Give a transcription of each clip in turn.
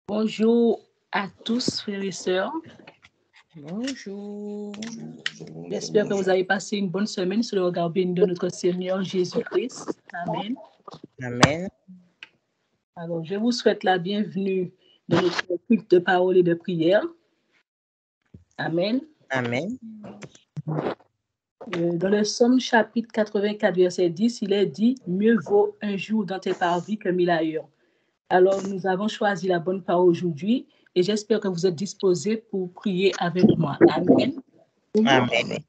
Bonjour à tous, frères et sœurs. Bonjour. J'espère que vous avez passé une bonne semaine sous le regard béni de notre Seigneur Jésus-Christ. Amen. Amen. Alors, je vous souhaite la bienvenue dans notre culte de parole et de prière. Amen. Amen. Dans le Somme chapitre 84, verset 10, il est dit « Mieux vaut un jour dans tes parvis que 1000 ailleurs ». Alors, nous avons choisi la bonne parole aujourd'hui et j'espère que vous êtes disposés pour prier avec moi. Amen. Amen.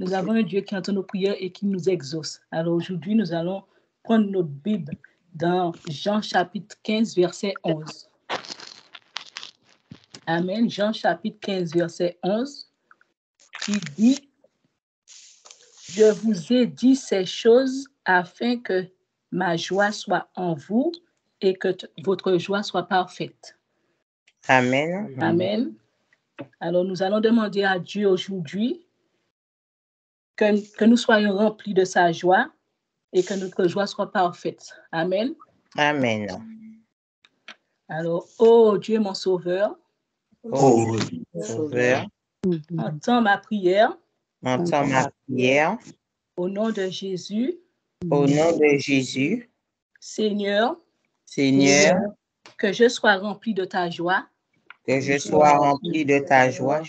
Nous avons un Dieu qui entend nos prières et qui nous exauce. Alors aujourd'hui, nous allons prendre notre Bible dans Jean chapitre 15, verset 11. Amen. Jean chapitre 15, verset 11, qui dit « Je vous ai dit ces choses afin que ma joie soit en vous et que votre joie soit parfaite. » Amen. Amen. Alors nous allons demander à Dieu aujourd'hui que nous soyons remplis de sa joie et que notre joie soit parfaite. Amen. Amen. Alors, ô Dieu mon sauveur, Ô Sauveur, entends ma prière entends ma prière au nom de Jésus. au nom de Jésus. Seigneur, Seigneur, que je sois rempli de ta joie que je sois rempli de ta joie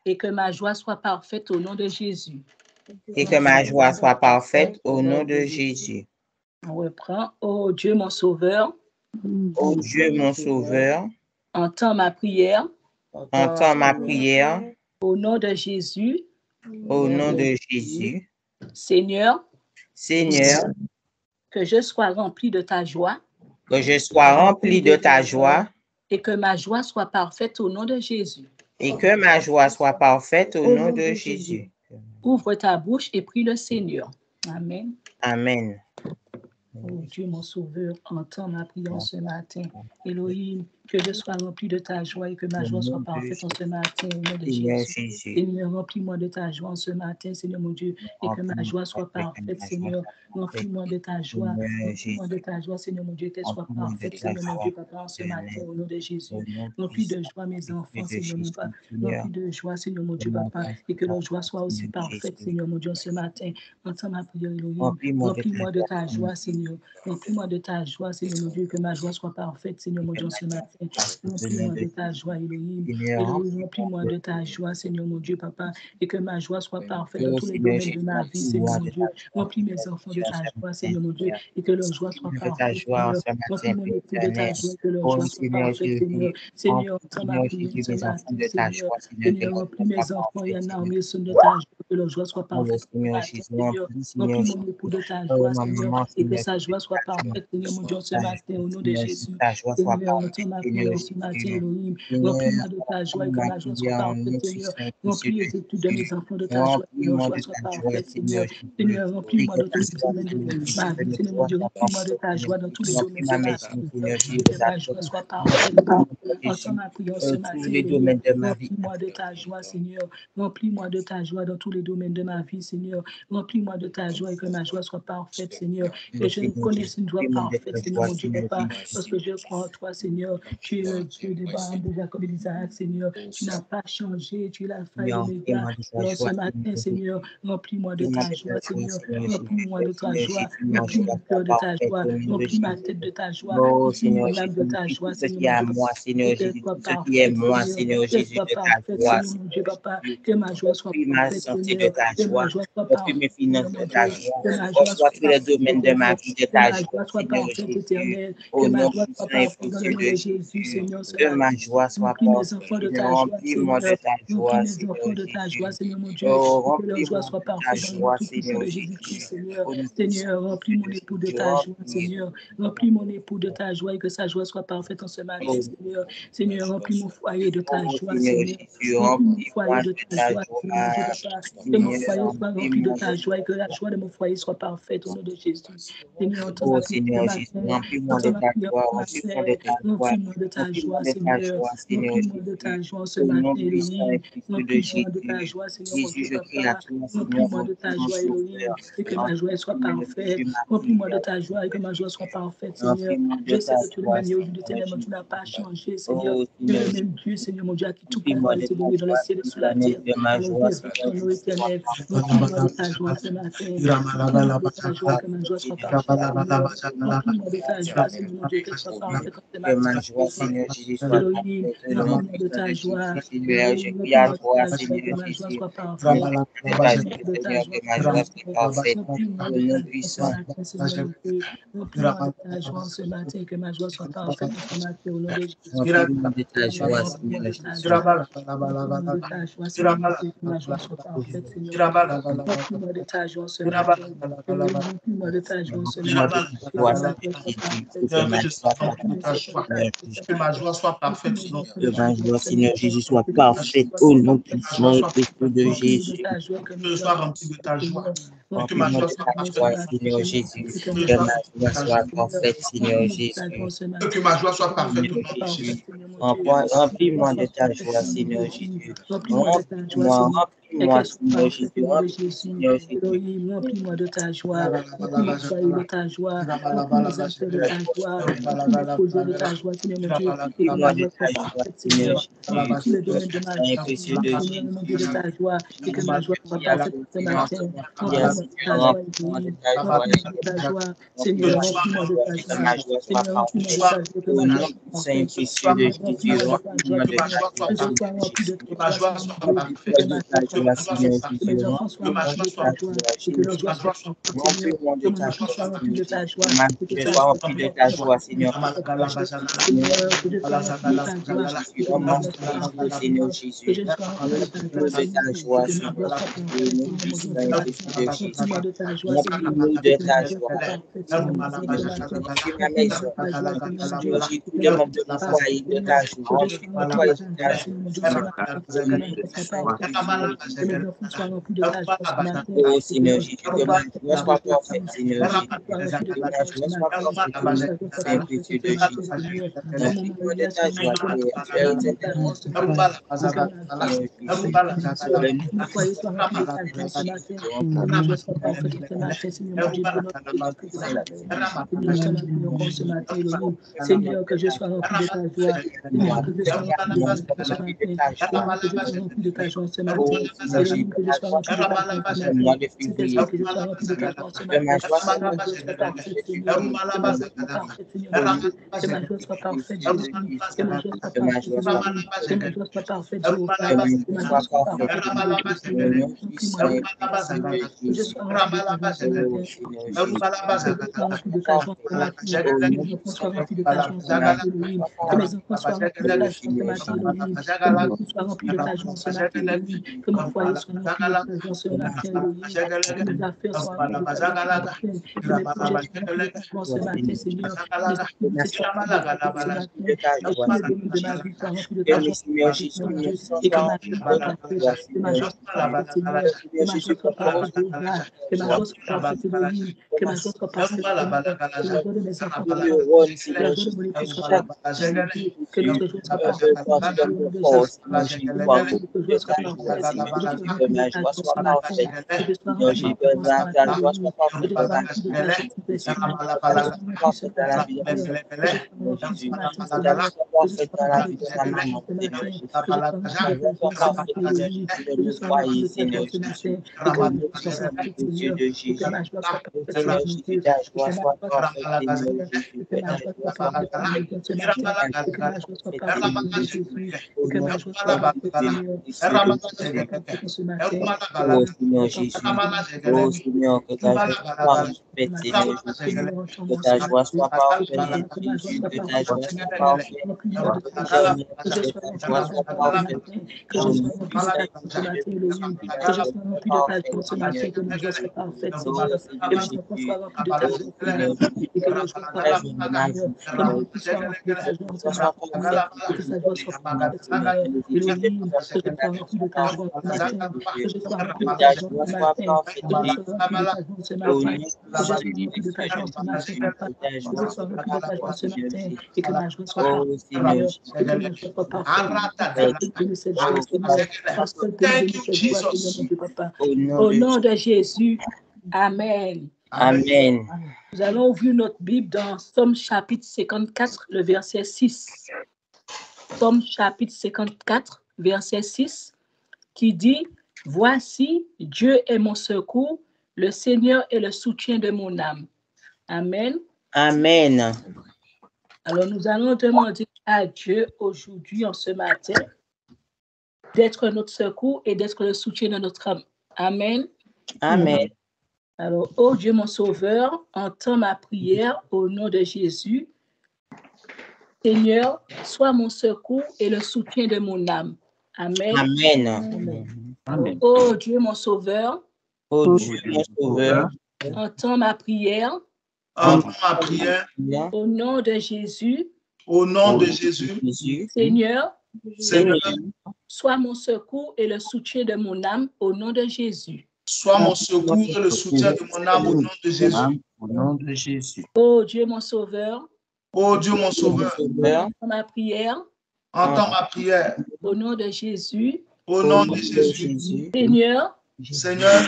et que ma joie soit parfaite au nom de Jésus. et que ma joie soit parfaite au nom de Jésus. On reprend, ô Dieu mon sauveur, Ô Dieu mon Sauveur, entends ma prière entends ma prière au nom de Jésus. au nom de Jésus. Seigneur, Seigneur, que je sois rempli de ta joie que je sois rempli de ta joie et que ma joie soit parfaite au nom de Jésus. et que ma joie soit parfaite au nom de Jésus. Ouvre ta bouche et prie le Seigneur. Amen. Amen. Oh Dieu, mon sauveur, entends ma prière ce matin. Elohim, que je sois rempli de ta joie et que ma joie soit parfaite en ce matin au nom de Jésus. Seigneur, remplis-moi de ta joie en ce matin, Seigneur mon Dieu, et que ma joie soit parfaite, Seigneur. Remplis-moi de ta joie, remplis-moi de ta joie, Seigneur mon Dieu, qu'elle soit parfaite, Seigneur mon Dieu, Papa, en ce matin au nom de Jésus. Remplis de joie mes enfants, Seigneur mon Papa. Remplis de joie, Seigneur mon Dieu, Papa, et que leur joie soit aussi parfaite, Seigneur mon Dieu, ce matin. Entends ma prière, Elohim. Remplis-moi de ta joie, Seigneur. Remplis-moi de ta joie, Seigneur mon Dieu, que ma joie soit parfaite, Seigneur mon Dieu, ce matin. Remplis-moi de ta joie, Elohim. Elohim, remplis-moi de ta joie, Seigneur mon Dieu, Papa, et que ma joie soit parfaite dans tous les domaines de ma vie, Seigneur mon Dieu. Remplis mes enfants de ta joie, Seigneur mon Dieu, et que leur joie soit parfaite, Seigneur. Remplis mon époux de ta joie, que leur joie soit parfaite, Seigneur. Seigneur, entends ma prière ce matin, Seigneur. Seigneur, remplis mes enfants, Yana, mes sons de ta joie, que leur joie soit parfaite, Seigneur. Remplis mon époux de ta joie, Seigneur, et que sa joie soit parfaite, Seigneur mon Dieu, ce matin, au nom de Jésus. Seigneur, entends ma prière ce matin, Elohim. Remplis-moi de ta joie et que ma joie soit parfaite, Seigneur. Remplis les études de mes enfants de ta joie, que leur joie soit parfaite, Seigneur. Seigneur, remplis-moi de tous les domaines de ma vie, Seigneur mon Dieu. Remplis-moi de ta joie dans tous les domaines de ma vie. Et que ma joie soit parfaite. Entends ma prière ce matin, Elohim. Remplis-moi de ta joie, Seigneur. Remplis-moi de ta joie dans tous les domaines de ma vie, Seigneur. Remplis-moi de ta joie et que ma joie soit parfaite, Seigneur. Que je connaisse une joie parfaite, Seigneur mon Dieu, Papa, parce que je crois en toi, Seigneur. Tu es le Dieu d'Abraham, de Jacob et d'Isaac, Seigneur. Tu n'as pas changé, tu es l'alpha et l'oméga. Alors ce matin, Seigneur, remplis-moi de ta joie, Seigneur. Remplis-moi de ta joie. Remplis mon cœur de ta joie. Remplis ma tête de ta joie. Remplis mon âme de ta joie, Seigneur mon Dieu. Que soit parfaite, Seigneur. Que soit parfaite, Seigneur mon Dieu, Papa. Que ma joie soit parfaite, Seigneur. Que ma joie soit parfaite, Seigneur mon Dieu. Que ma joie soit parfaite, Seigneur. Que ma joie soit parfaite, éternel. Que ma joie soit parfaite dans le nom de Jésus, Seigneur. Que ma joie soit Remplis mes enfants de ta joie, Seigneur. Remplis mes enfants de ta joie, Seigneur mon Dieu. Que leur joie soit parfaite dans le nom tout-puissant de Jésus-Christ, Seigneur. Seigneur, remplis mon époux de ta joie, Seigneur. Remplis mon époux de ta joie et que sa joie soit parfaite en ce matin, Seigneur. Seigneur, remplis mon foyer de ta joie, Seigneur. Remplis mon foyer de ta joie, Seigneur mon Dieu, Papa. Que mon foyer soit rempli de ta joie et que la joie de mon foyer soit parfaite au nom de Jésus. Seigneur, entends ma prière ce matin. Remplis-moi de ta joie, remplis-moi de ta joie, Remplis-moi de ta joie, Seigneur. Remplis-moi de ta joie ce matin, Elohim. Remplis-moi de ta joie, Seigneur, mon Dieu, Papa. Remplis-moi de ta joie, Elohim, et que ma joie soit parfaite. Remplis-moi de ta joie et que ma joie soit parfaite, Seigneur. Je sais que tu es le même Dieu aujourd'hui, éternellement, tu n'as pas changé, Seigneur. Tu es le même Dieu, Seigneur, mon Dieu, à qui tout pouvoir est donné dans le ciel et sous la terre. Alors, révèle ton nom éternel. Remplis-moi de ta joie ce matin. Remplis-moi de ta joie, que ma joie soit parfaite, Seigneur. Remplis-moi de ta joie, Seigneur, mon Dieu, qu'elle soit parfaite en ce Que ma matin. joie, Seigneur Jésus, soit Elohim, parfaite au nom remplis-moi de ta joie. Seigneur. Je Elohim, prie à remplis-moi de toi, ta joie, que Seigneur ma joie Jésus. soit parfaite. Remplis-moi De de ta ta joie, joie que ma ce joie matin. soit parfaite. Remplis-moi Au de ta nom joie ce puissant. matin, Seigneur mon Dieu. Remplis-moi de ta joie ce matin, que ma joie soit parfaite ce matin, au nom de Jésus. Remplis-moi de ta joie, Remplis-moi de Seigneur ta Jésus. joie. Remplis-moi de ta joie, Seigneur mon Dieu, que ma joie soit parfaite, Seigneur mon Dieu. Remplis-moi de ta joie ce matin. Remplis-moi de ta joie ce Remplis-moi matin. de ta Que joie, ma Seigneur joie soit Jésus. parfaite, Que ma Seigneur. joie soit Remplis-moi parfaite, Seigneur Jésus. Que ma joie soit parfaite, Seigneur. Que ma joie, Seigneur Jésus, soit parfaite au nom puissant et précieux de Jésus. Que je sois rempli de ta joie. Que ma Remplis-moi joie de soit ta parfaite. joie, Seigneur Jésus. Que je Que sois ma rempli de joie ta soit joie. parfaite, Seigneur Jésus. Que ma joie soit parfaite au nom de Jésus. Remplis-moi de ta joie, Seigneur Jésus. Remplis-moi de ta joie, Remplis-moi, Seigneur. Et remplis-moi, qu'elle soit Seigneur parfaite Jésus. au nom de Remplis-moi, Jésus. Seigneur Jésus. Elohim, remplis-moi de ta joie. Remplis mon foyer de ta joie. Remplis mes affaires de ta joie. Remplis mes projets de ta joie, Seigneur mon Dieu. Et que Remplis-moi ma de joie ta soit joie, parfaite, Seigneur Seigneur. Dans Jésus. tous les Au nom domaines de ma puissant et vie. précieux de Seigneur, mon Dieu, de Jésus. ta joie. Et que ma joie soit parfaite ce matin. Prière, Remplis-moi de ta Seigneur, joie, remplis-moi de Elohim. ta joie. Remplis-moi de ta joie. Seigneur, Remplis-moi de ta remplis-moi de joie, ta et que ma joie. joie soit Seigneur, remplis-moi de parfaite. ta joie. Que Au ma joie nom soit puissant et parfaite. précieux de Jésus, Remplis-moi de ta joie, remplis-moi de ta Seigneur. joie, Que je sois Seigneur rempli de Jésus. ta joie, Seigneur mon Dieu. Et Remplis-moi que de ma ta joie soit joie, parfaite. Seigneur Que Jésus. mes enfants soient Remplis-moi remplis de de ta ta joie. joie, Et que Jésus. leur joie soit parfaite, Seigneur. Remplis-moi Que de mon ta enfant soit joie, rempli Seigneur de ta Jésus. joie. Que ma Et que je ta sois joie rempli de ta joie, Seigneur. soit parfaite. Seigneur, que je sois rempli de ta joie. Et que ma joie soit parfaite, Seigneur Seigneur. Que Jésus. je sois rempli de ta joie, Remplis-nous de Seigneur. ta Et joie, que ma joie Seigneur. soit Au parfaite, nom Seigneur, mon Dieu, puissant ce et matin. précieux de Jésus. Remplis-moi de ta joie, Seigneur. Remplis-nous Et de que ta ma joie joie. soit parfaite, Seigneur, mon Dieu, ce Seigneur Jésus, matin. remplis ma Remplis-moi de maison. ta joie, Seigneur, mon Dieu. Seigneur Jésus, Et tous que les ma joie membres de soit mon parfaite, foyer, de Seigneur. ta joie. Que je Remplis sois mon rempli de foyer ta de ta joie, joie. Seigneur, mon Dieu, ce Seigneur. matin. Au Que nom ma joie soit puissant et parfaite, précieux Seigneur. de Que mes Jésus. enfants soient remplis de ta joie ce matin. Oh Et que Seigneur leur Jésus, joie que soit ma parfaite au joie nom de soit Jésus. parfaite, Seigneur Que mes Jésus. enfants soient remplis de Que ta ma joie ce joie soit matin. parfaite, Et que au nom ta joie soit puissant et parfaite précieux ce de matin, Jésus. Seigneur. Dans mon Remplis-moi de mariage, ta Seigneur, mon joie, Dieu, Seigneur. que tu Tu sois es rempli de ta éternel, joie ce matin. Et que ma joie Seigneur soit Jésus. parfaite, Seigneur, mon Sur Dieu. le nom Que mon foyer soit rempli de ta joie ce matin. Que ma joie soit parfaite ce matin, Seigneur, mon Dieu, de notre Jésus de Nazareth. Et nous sommes à prier encore ce matin, Elohim. Seigneur, que je sois rempli de ta joie. Seigneur, que je sois rempli de ta joie ce matin. Seigneur, que je sois rempli de ta joie ce matin. Oh, Seigneur Jésus, Elohim, que que je ma sois joie rempli de soit ta joie ce parfaite au matin. mois de février. Saint-Esprit, que je sois rempli de ta joie ce Que matin. ma joie Que soit ma joie soit parfaite, Seigneur. Que ma joie soit parfaite, Seigneur, mon Dieu. Que ma joie soit parfaite, Jésus. Que ma joie soit que ma parfaite, joie soit Elohim. Que ma joie soit parfaite, que Jéhovah. ma Que joie ma joie soit soit parfaite. parfaite au nom de Au Jésus. nom Remplis-moi puissant de et ta joie, précieux Seigneur. de Que je Jésus. sois rempli de ta joie ce Oh, matin. Seigneur Jésus, Que je sois rempli de ta joie ce matin. au Que nom mes enfants soient puissant et remplis de ta joie ce précieux, ma matin, joie Elohim. soit Que mes parfaite. enfants soient remplis de ta Oh, joie ce Seigneur matin, Jésus, Elohim. Que mon époux soit rempli de ta joie ce matin, Elohim. Que mon foyer soit rempli de ta joie ce que ma matin, joie Elohim. Que mes affaires soient remplies de ta joie ce matin. Et que mes projets soient remplis de ta joie ce soit, matin, Seigneur Seigneur. Jésus. Que mes activités Merci soient remplies de ta joie ce de matin. ta Et joie, tous les Seigneur domaines de ma Jésus. vie soient remplis de Que ta mes joie ce Seigneur matin, Jésus, Seigneur mon mon Dieu. sang Et que soit ma rempli joie de soit ta parfaite. joie, Que ma Seigneur joie soit Jésus. parfaite, Seigneur. Que Seigneur ma joie Jésus, soit que ma parfaite, joie Jéhovah. Que ma soit joie soit parfaite, Elohim. que Que ma ma joie soit joie parfaite, Seigneur. Que la joie de mes enfants soit le parfaite. rôle, Que la Seigneur joie de mon Jésus, époux soit chaque parfaite. Que Jésus, notre joie soit de parfaite, Seigneur mon partie de Dieu, au nom mon de corps, Jésus. Seigneur Jésus, Seigneur, soit que notre rempli joie de soit ta joie, parfaite. Seigneur Que je sois Jésus, que rempli de ma ta joie joie soit ce matin. parfaite. Que je sois Seigneur rempli de Jésus, ta joie ce que ta matin, joie Elohim. soit Que parfaite je dans sois ta rempli de vie, ta joie Seigneur ce Jésus. Seigneur. Que Que je ta joie sois soit rempli ce parfaite dans la matin, vie de Seigneur. mon Que je frère, sois Seigneur rempli ce Jésus. matin, Que ta joie Seigneur. soit Que je parfaite sois dans la rempli vie de de ta ma joie maman, ce Seigneur matin. Jésus. Que je sois Que rempli ta de joie ta soit joie ce matin, parfaite, Seigneur Elohim. Jésus, Que dans je mon sois rempli foyer, de ta joie Seigneur ce Jésus. matin. Et que Au ma nom joie soit puissant et parfaite, précieux Seigneur. de Et que Jésus. ma joie soit Oh, parfaite, Seigneur Seigneur mon Jésus, Dieu. ta Et que joie ma soit joie soit parfaite, parfaite, Seigneur Seigneur. Jésus. Et que Que ma ta joie soit joie soit parfaite, parfaite. Seigneur, ce Que matin. ta Et joie que soit ma joie soit parfaite, parfaite au Seigneur nom de Jésus. Jésus. Et Au que nom ma joie soit puissant et parfaite, précieux Seigneur. Et de que ma joie soit Jésus. parfaite ce matin. Et que Oh ma joie Seigneur soit parfaite Jésus, ce matin, oh Seigneur. Seigneur, que ta joie soit parfaite, Seigneur Jésus, Seigneur, que entends-moi ce ta joie matin. soit Et que parfaite, ma joie Jésus, soit que ta parfaite joie ce soit matin. parfaite, moi de ta joie, que je sois rempli de ta joie ce matin, que je sois rempli de ta joie ce matin, Elohim, que je sois rempli de ta joie ce matin, que ma joie soit parfaite, Seigneur, que mes enfants soient remplis de ta joie ce matin, et que le jour soit parfait, Seigneur, que mon fils soit rempli de ta joie ce matin, et que sa joie soit parfaite, Seigneur, Elohim, que je sois rempli de ta joie ce matin, que je sois rempli de ta joie ce matin, que je sois rempli de ta joie ce matin, que je sois rempli de ta joie ce matin, papa, que je sois rempli de ta joie ce matin, et que ma joie soit parfaite, Seigneur, et que ma joie soit parfaite, donner cette joie, Seigneur, parce que tu me donnes cette joie, Seigneur, mon Dieu, papa. Au nom de Jésus, Amen. Amen. Nous allons ouvrir notre Bible dans Somme chapitre 54, le verset 6. Somme chapitre 54, verset 6, qui dit « Voici, Dieu est mon secours, le Seigneur est le soutien de mon âme. » Amen. Amen. Alors, nous allons demander à Dieu aujourd'hui, en ce matin, d'être notre secours et d'être le soutien de notre âme. Amen. Amen. Alors, ô Dieu mon Sauveur, entends ma prière au nom de Jésus. Seigneur, sois mon secours et le soutien de mon âme. Amen. Amen. Amen. Alors, ô Dieu mon Sauveur, Ô Dieu mon Sauveur, entends ma prière Entends ma prière au nom de Jésus. au nom de Jésus. Seigneur, Seigneur, sois mon secours et le soutien de mon âme au nom de Jésus. sois mon secours et le soutien de mon âme au nom de Jésus. Au nom de Jésus. Ô Dieu mon Sauveur, Ô Dieu mon Sauveur, entends ma prière entends ma prière au nom de Jésus. au nom de Jésus. Seigneur, Seigneur,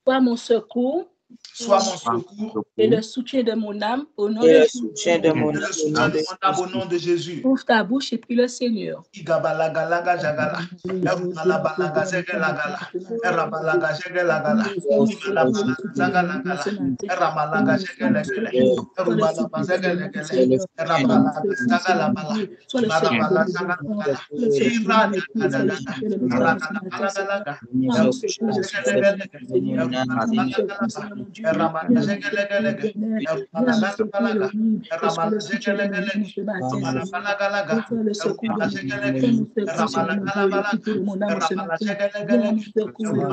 sois mon secours sois mon secours et le soutien de mon âme au nom et de le Jésus. soutien de et mon le soutien de mon âme au nom de Jésus. Ouvre ta bouche et prie le Seigneur. Igabalaga jagala, erbalabalaga zegelagala, erabalaga zegelagala, imalabalaga zagalagala, erabalaga zegelegele, erubalaba zegelegele, erabalaga zagalabala, imalabala zagalagala, iradadadadada, aragalagalaga, erubalagalaga, erabalaga zegelegele, erabalaga, erabalaga zegelegele, imalabalaga, le secours de mon âme ce matin. le secours, Seigneur.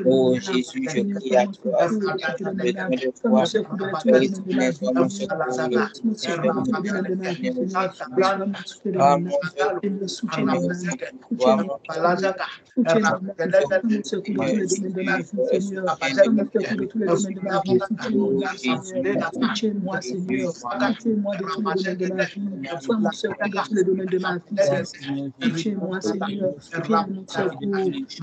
Oh Jésus, je prie à toi, de foi, Soutiens-moi, Seigneur. Soutiens-moi de tous les domaines de ma vie. Sois mon secours de tous les domaines de ma vie. Soutiens-moi, Seigneur. Viens à mon secours.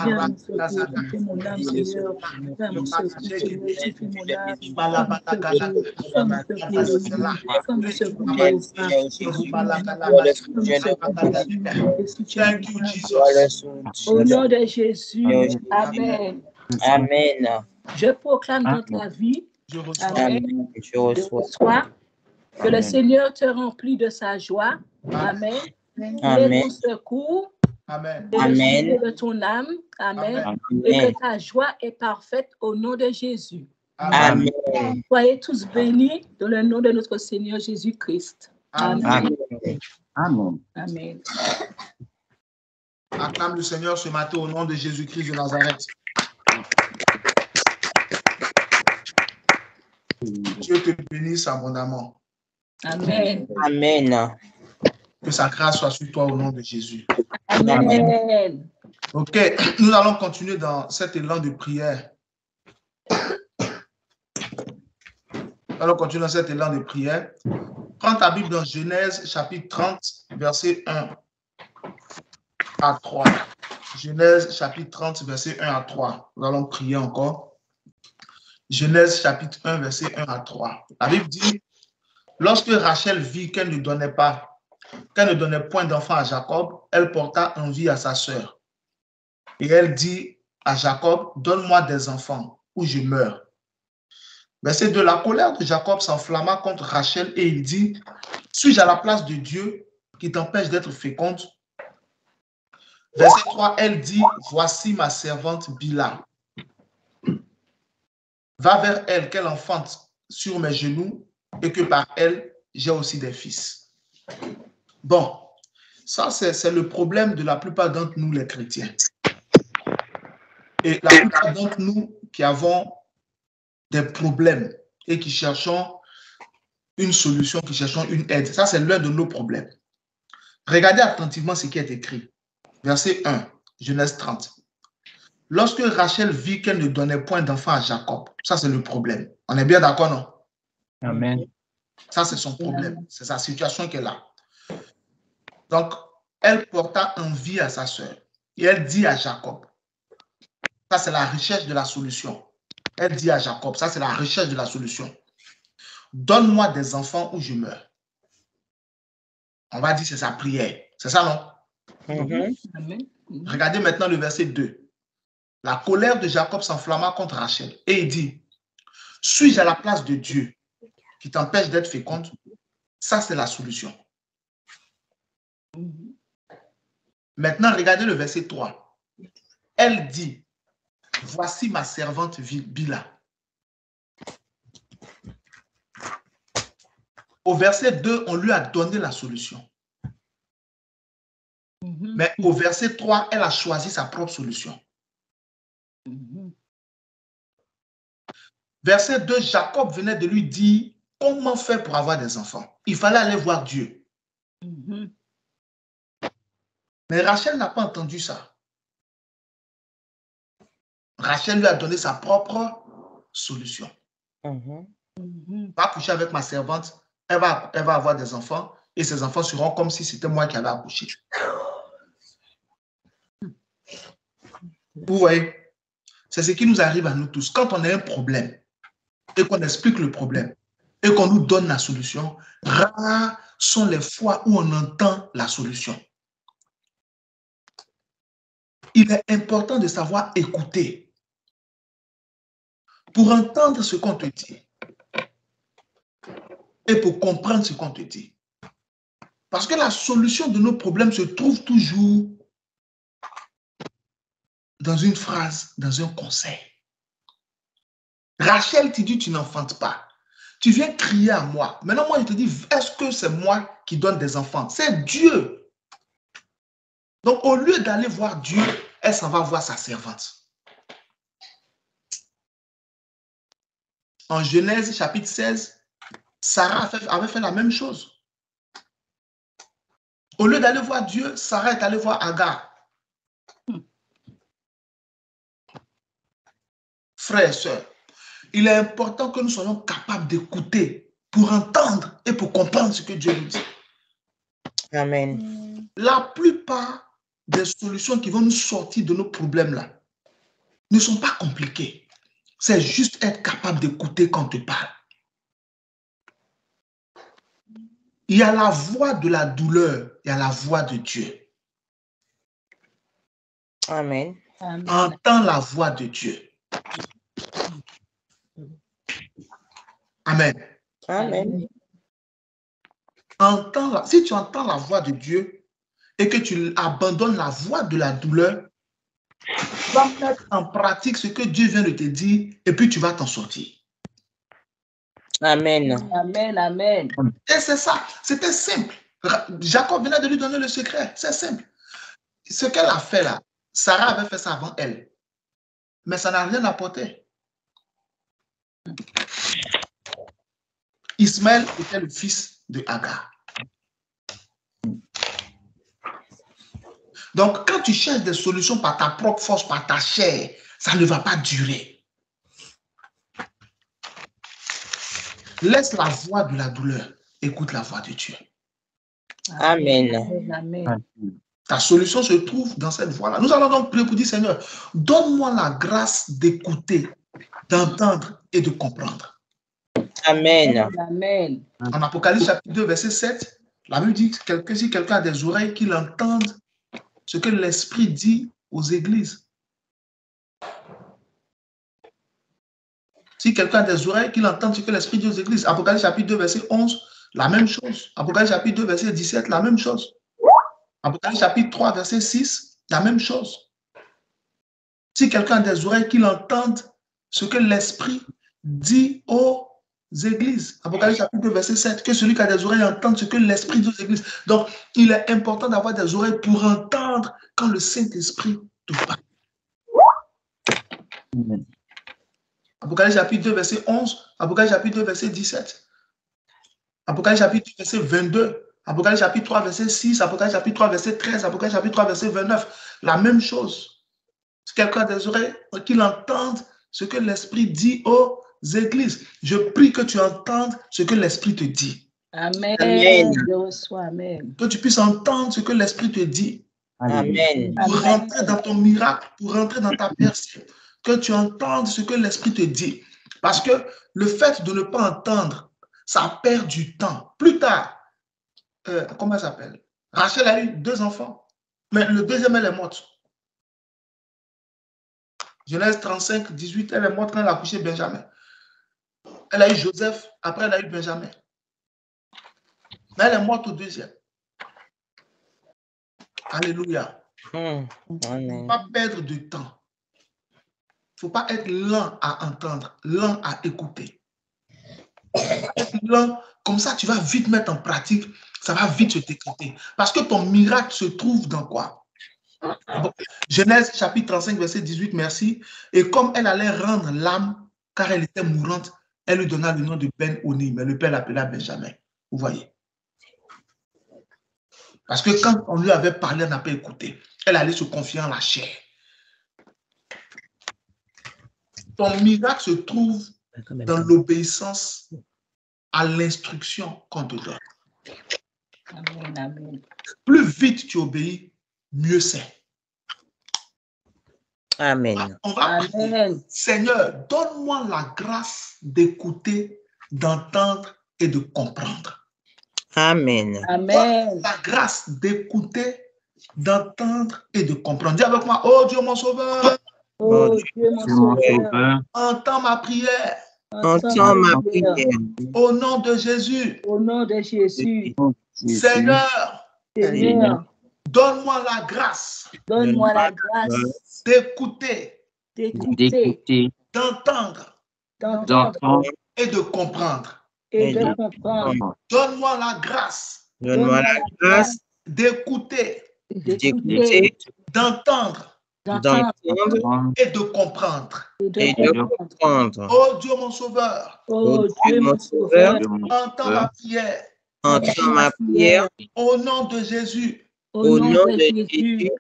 Viens à mon secours. Soutiens mon mon âme, Seigneur. Fais mon secours, Seigneur. Étouffe mon âme. Fais mon secours, Elohim. Fais mon secours, Jéhovah. Étouffe mon âme. Fais mon secours, Jésus. Et soutiens Thank you, mon âme. Jesus. Au nom de Jésus, Amen. Amen. Je proclame dans ta vie, Je reçois. Amen, Je reçois. que le Seigneur te remplit de sa joie, Amen, et de ton secours, Amen. et le souffle de ton âme, Amen, et que ta joie est parfaite au nom de Jésus. Amen. Soyez tous bénis dans le nom de notre Seigneur Jésus-Christ. Amen. Amen. Amen. Acclame le Seigneur ce matin au nom de Jésus-Christ de Nazareth. Dieu te bénisse abondamment. Amen. Amen. Que sa grâce soit sur toi au nom de Jésus. Amen. Ok, nous allons continuer dans cet élan de prière. Prends ta Bible dans Genèse chapitre 30, verset 1 à 3. Genèse chapitre 30, verset 1 à 3. Nous allons prier encore. Genèse chapitre 1, verset 1 à 3. La Bible dit, lorsque Rachel vit qu'elle ne donnait point d'enfant à Jacob, elle porta envie à sa sœur. Et elle dit à Jacob, donne-moi des enfants ou je meurs. Verset 2, la colère de Jacob s'enflamma contre Rachel et il dit, suis-je à la place de Dieu qui t'empêche d'être féconde? Verset 3, elle dit, voici ma servante Bila. Va vers elle, qu'elle enfante sur mes genoux et que par elle, j'ai aussi des fils. Bon, ça c'est le problème de la plupart d'entre nous les chrétiens. Et la plupart d'entre nous qui avons des problèmes et qui cherchons une solution, qui cherchons une aide. Ça, c'est l'un de nos problèmes. Regardez attentivement ce qui est écrit. Verset 1, Genèse 30. Lorsque Rachel vit qu'elle ne donnait point d'enfant à Jacob, ça, c'est le problème. On est bien d'accord, non? Amen. Ça, c'est son problème. C'est sa situation qu'elle a. Donc, elle porta envie à sa sœur. Et elle dit à Jacob, ça, c'est la recherche de la solution. Elle dit à Jacob, ça, c'est la recherche de la solution. Donne-moi des enfants ou je meurs. On va dire que c'est sa prière. C'est ça, non? Amen. Regardez maintenant le verset 2. La colère de Jacob s'enflamma contre Rachel et il dit, suis-je à la place de Dieu qui t'empêche d'être féconde? Ça, c'est la solution. Maintenant, regardez le verset 3. Elle dit, voici ma servante Bila. Au verset 2, on lui a donné la solution. Mais au verset 3, elle a choisi sa propre solution. Verset 2, Jacob venait de lui dire comment faire pour avoir des enfants. Il fallait aller voir Dieu. Mais Rachel n'a pas entendu ça. Rachel lui a donné sa propre solution. Va coucher avec ma servante, elle va avoir des enfants et ses enfants seront comme si c'était moi qui avais accouché. Vous voyez, c'est ce qui nous arrive à nous tous. Quand on a un problème et qu'on explique le problème et qu'on nous donne la solution, rares sont les fois où on entend la solution. Il est important de savoir écouter pour entendre ce qu'on te dit et pour comprendre ce qu'on te dit. Parce que la solution de nos problèmes se trouve toujours dans une phrase, dans un conseil. Rachel te dit, tu n'enfantes pas. Tu viens crier à moi. Maintenant, moi, je te dis, est-ce que c'est moi qui donne des enfants? C'est Dieu. Donc, au lieu d'aller voir Dieu, elle s'en va voir sa servante. En Genèse, chapitre 16, Sarah avait fait la même chose. Au lieu d'aller voir Dieu, Sarah est allée voir Agar. Frères et sœurs, il est important que nous soyons capables d'écouter pour entendre et pour comprendre ce que Dieu nous dit. Amen. La plupart des solutions qui vont nous sortir de nos problèmes là ne sont pas compliqués. C'est juste être capable d'écouter quand on te parle. Il y a la voix de la douleur, il y a la voix de Dieu. Amen. Entends la voix de Dieu. Amen. Amen. Si tu entends la voix de Dieu et que tu abandonnes la voix de la douleur, tu vas mettre en pratique ce que Dieu vient de te dire et puis tu vas t'en sortir. Amen. Amen, amen. Et c'est ça, c'était simple. Jacob venait de lui donner le secret, c'est simple. Ce qu'elle a fait là, Sarah avait fait ça avant elle, mais ça n'a rien apporté. Ismaël était le fils de Agar. Donc, quand tu cherches des solutions par ta propre force, par ta chair, ça ne va pas durer. Laisse la voix de la douleur. Écoute la voix de Dieu. Amen. Amen. Ta solution se trouve dans cette voie-là. Nous allons donc prier pour dire, Seigneur, donne-moi la grâce d'écouter, d'entendre et de comprendre. Amen. Amen. En Apocalypse chapitre 2, verset 7, la Bible dit que si quelqu'un a des oreilles, qu'il entende ce que l'Esprit dit aux églises. Si quelqu'un a des oreilles, qu'il entende ce que l'Esprit dit aux églises. Apocalypse chapitre 2, verset 11, la même chose. Apocalypse chapitre 2, verset 17, la même chose. Apocalypse chapitre 3, verset 6, la même chose. Si quelqu'un a des oreilles, qu'il entende ce que l'Esprit dit aux églises. Apocalypse chapitre 2, verset 7, que celui qui a des oreilles entende ce que l'Esprit dit aux églises. Donc, il est important d'avoir des oreilles pour entendre quand le Saint-Esprit te parle. Apocalypse chapitre 2, verset 11, Apocalypse chapitre 2, verset 17. Apocalypse chapitre 2, verset 22. Apocalypse chapitre 3, verset 6. Apocalypse chapitre 3, verset 13. Apocalypse chapitre 3, verset 29. La même chose. Si quelqu'un a des oreilles, qu'il entende ce que l'Esprit dit aux églises. Je prie que tu entendes ce que l'Esprit te dit. Amen. Amen. Je reçois. Amen. Que tu puisses entendre ce que l'Esprit te dit. Amen. Pour rentrer dans ton miracle, pour rentrer dans ta percée. Que tu entendes ce que l'Esprit te dit. Parce que le fait de ne pas entendre, ça perd du temps. Plus tard, comment elle s'appelle? Rachel a eu 2 enfants, mais le deuxième, elle est morte. Genèse 35, 18, elle est morte quand elle a accouché Benjamin. Elle a eu Joseph, après elle a eu Benjamin. Mais elle est morte au deuxième. Alléluia. Il ne faut pas perdre de temps. Il ne faut pas être lent à entendre, lent à écouter. Être lent, comme ça, tu vas vite mettre en pratique, ça va vite se décréter. Parce que ton miracle se trouve dans quoi? Bon, Genèse chapitre 35, verset 18, merci. Et comme elle allait rendre l'âme, car elle était mourante, elle lui donna le nom de Ben-Oni, mais le père l'appela Benjamin. Vous voyez? Parce que quand on lui avait parlé, elle n'a pas écouté. Elle allait se confier en la chair. Ton miracle se trouve dans l'obéissance à l'instruction qu'on te donne. Amen. Amen. Plus vite tu obéis, mieux c'est. Amen. On va prier. Seigneur, donne-moi la grâce d'écouter, d'entendre et de comprendre. Amen. Amen. La grâce d'écouter, d'entendre et de comprendre. Dis avec moi, oh Dieu mon sauveur. Oh Dieu mon sauveur. Entends ma prière. Entends ma prière. Au nom de Jésus. Au nom de Jésus. Seigneur. Seigneur. Donne-moi la grâce. Donne-moi la grâce d'écouter, d'entendre et de comprendre. Donne-moi la grâce. Donne-moi la grâce d'écouter, d'entendre et de comprendre. Oh Dieu mon sauveur. Oh Dieu mon sauveur. Entends ma prière. Entends ma prière. Au nom de Jésus. Au nom de Jésus.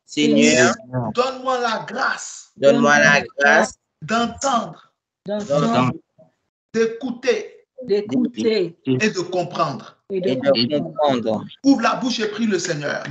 Seigneur, donne-moi la grâce. Donne-moi la grâce d'entendre, d'écouter et de comprendre. et et de comprendre. Ouvre la bouche et prie le Seigneur.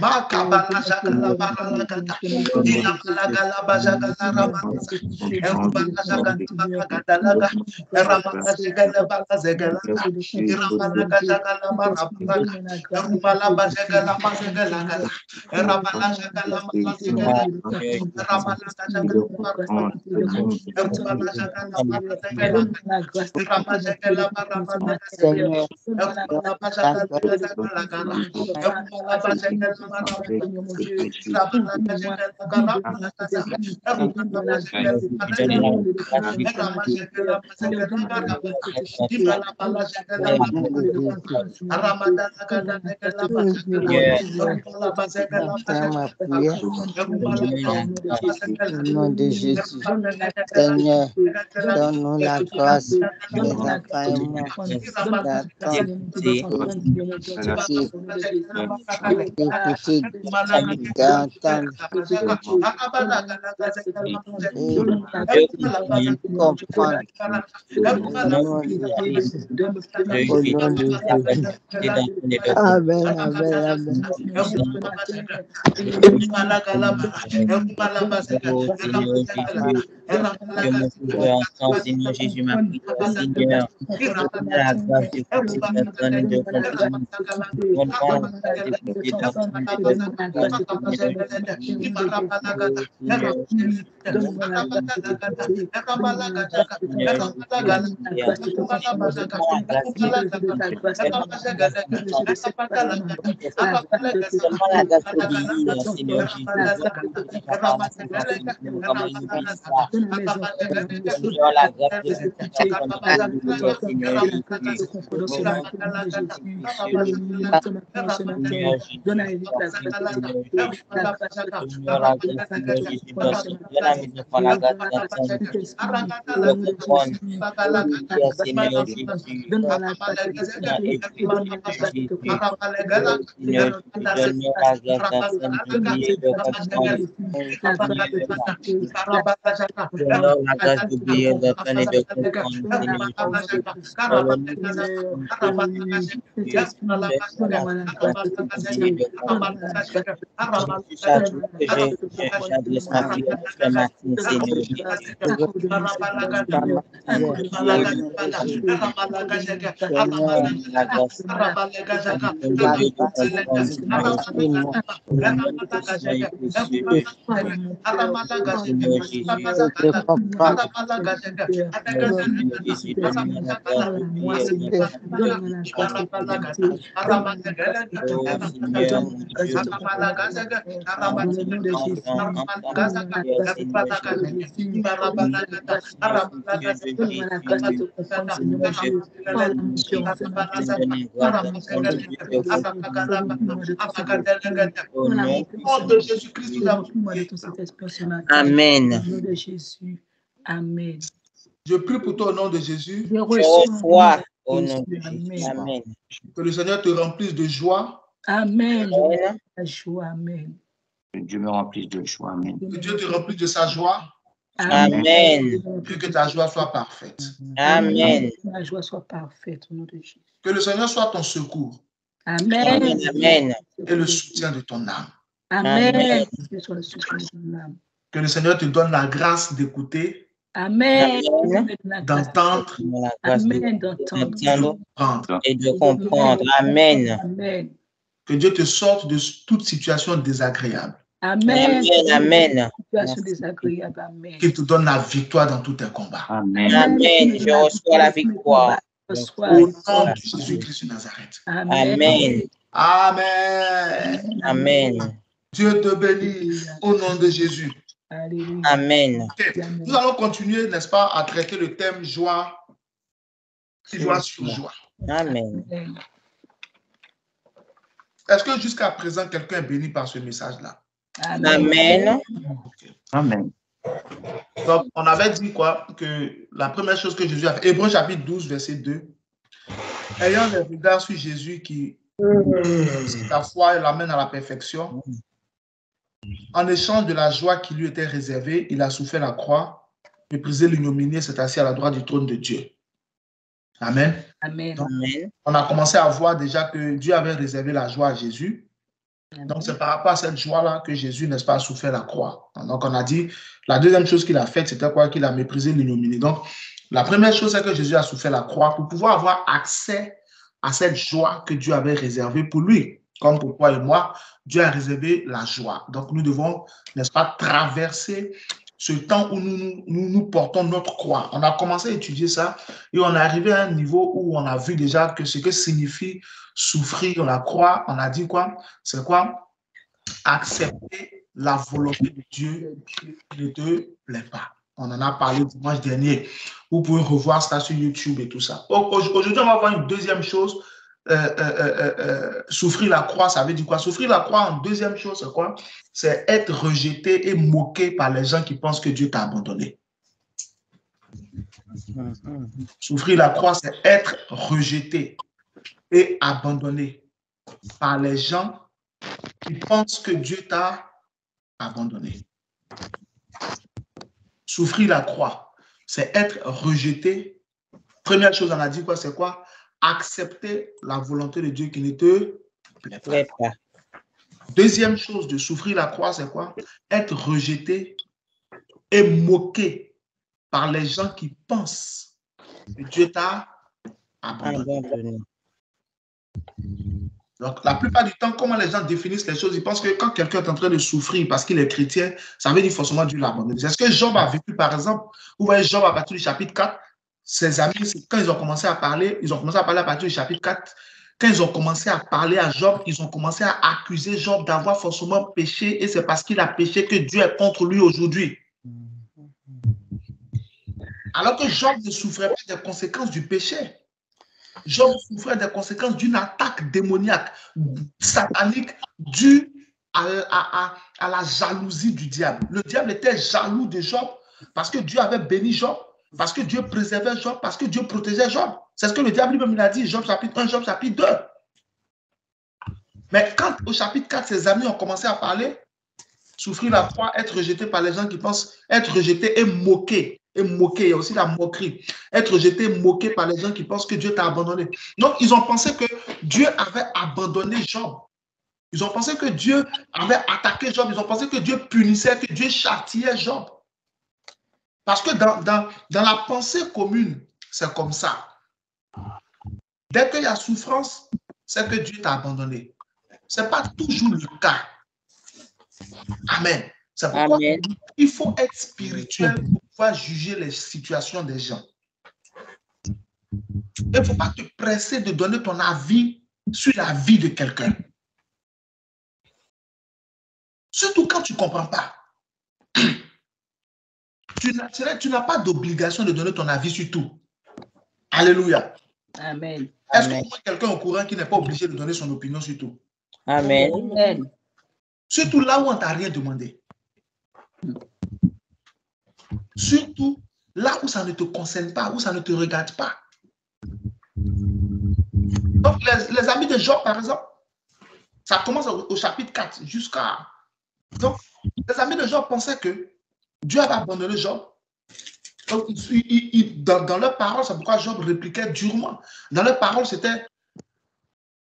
Au nom de Jésus, Seigneur, donne-nous la grâce, mes enfants et moi, d'écouter, d'entendre, comprendre. Amen, amen, amen. Je me trouve ensemble, Seigneur Jésus, ma prière, Seigneur. Donne-moi la grâce d'écouter personne et de comprendre. Donne-moi la grâce d'écouter d'entendre et de la grâce d'oublier de peine et de comprendre, j'adresse ma prière ce matin, Seigneur Jésus. Amen. Amen. Je prie pour toi au nom de Jésus. Je reçois au nom de Jésus. Amen. Que le Seigneur te remplisse de joie. Amen. La joie. Amen. Que Dieu me remplisse de joie. Amen. Que Dieu te remplisse de sa joie. Amen. Et que ta joie soit parfaite. Amen. Que ta joie soit parfaite au nom de Jésus. Que le Seigneur soit ton secours. Amen. Amen. Et le soutien de ton âme. Amen. Que le Seigneur te donne la grâce d'écouter. Amen. D'entendre. Amen. D'entendre. Et de comprendre. Amen. Amen. Que Dieu te sorte de toute situation désagréable. Amen. Amen. Situation désagréable. Amen. Qu'il te donne la victoire dans tous tes combats. Amen. Amen. Je reçois la victoire. Au nom de Jésus-Christ de Nazareth. Amen. Amen. Amen. Dieu te bénisse au nom de Jésus. Amen. Nous allons continuer, n'est-ce pas, à traiter le thème joie, joie sur joie. Amen. Est-ce que jusqu'à présent, quelqu'un est béni par ce message-là? Amen. Okay. Amen. Donc, on avait dit quoi? Que la première chose que Jésus a fait, Hébreux chapitre 12, verset 2, ayant le regard sur Jésus qui, sa foi, l'amène à la perfection, en échange de la joie qui lui était réservée, il a souffert la croix, méprisé l'ignominie et s'est assis à la droite du trône de Dieu. Amen. Amen. Donc, on a commencé à voir déjà que Dieu avait réservé la joie à Jésus. Donc, c'est par rapport à cette joie-là que Jésus, n'est-ce pas, a souffert la croix. Donc, on a dit, la deuxième chose qu'il a faite, c'était quoi? Qu'il a méprisé l'ignominie. Donc, la première chose, c'est que Jésus a souffert la croix pour pouvoir avoir accès à cette joie que Dieu avait réservée pour lui. Comme pour toi et moi, Dieu a réservé la joie. Donc, nous devons, n'est-ce pas, traverser ce temps où nous portons notre croix. On a commencé à étudier ça et on est arrivé à un niveau où on a vu déjà que ce que signifie souffrir la croix, on a dit quoi? C'est quoi? Accepter la volonté de Dieu qui ne te plaît pas. On en a parlé dimanche dernier. Vous pouvez revoir ça sur YouTube et tout ça. Aujourd'hui, on va voir une deuxième chose. Souffrir la croix, ça veut dire quoi? Souffrir la croix, en deuxième chose, c'est quoi? C'est être rejeté et moqué par les gens qui pensent que Dieu t'a abandonné. Souffrir la croix, c'est être rejeté et abandonné par les gens qui pensent que Dieu t'a abandonné. Souffrir la croix, c'est être rejeté. Première chose, on a dit quoi? C'est quoi? Accepter la volonté de Dieu qui ne te plaît pas. Deuxième chose de souffrir la croix, c'est quoi? Être rejeté et moqué par les gens qui pensent que Dieu t'a abandonné. Donc, la plupart du temps, comment les gens définissent les choses, ils pensent que quand quelqu'un est en train de souffrir parce qu'il est chrétien, ça veut dire forcément Dieu l'a abandonné. C'est ce que Job a vécu, par exemple. Vous voyez Job à partir du chapitre 4, ses amis, quand ils ont commencé à parler, à partir du chapitre 4. Quand ils ont commencé à parler à Job, ils ont commencé à accuser Job d'avoir forcément péché et c'est parce qu'il a péché que Dieu est contre lui aujourd'hui. Alors que Job ne souffrait pas des conséquences du péché. Job souffrait des conséquences d'une attaque démoniaque, satanique, due à la jalousie du diable. Le diable était jaloux de Job parce que Dieu avait béni Job, parce que Dieu préservait Job, parce que Dieu protégeait Job. C'est ce que le diable lui-même a dit, Job chapitre 1, Job chapitre 2. Mais quand au chapitre 4, ses amis ont commencé à parler, souffrir la croix, être rejeté par les gens qui pensent, être rejeté et moqué. Et moqué, il y a aussi la moquerie. Être rejeté, moqué par les gens qui pensent que Dieu t'a abandonné. Donc, ils ont pensé que Dieu avait abandonné Job. Ils ont pensé que Dieu avait attaqué Job. Ils ont pensé que Dieu punissait, que Dieu châtiait Job. Parce que dans la pensée commune, c'est comme ça. Dès qu'il y a souffrance, c'est que Dieu t'a abandonné. Ce n'est pas toujours le cas. Amen. C'est pourquoi il faut être spirituel pour pouvoir juger les situations des gens. Il ne faut pas te presser de donner ton avis sur la vie de quelqu'un. Surtout quand tu ne comprends pas. Tu n'as pas d'obligation de donner ton avis sur tout. Alléluia. Amen. Est-ce qu'on voit quelqu'un au courant qui n'est pas obligé de donner son opinion sur tout? Amen. Amen. Surtout là où on ne t'a rien demandé. Surtout là où ça ne te concerne pas, où ça ne te regarde pas. Donc, les amis de Job, par exemple, ça commence au chapitre 4 jusqu'à... Donc, les amis de Job pensaient que Dieu avait abandonné Job. Donc, dans leurs paroles, c'est pourquoi Job répliquait durement. Dans leurs paroles, c'était: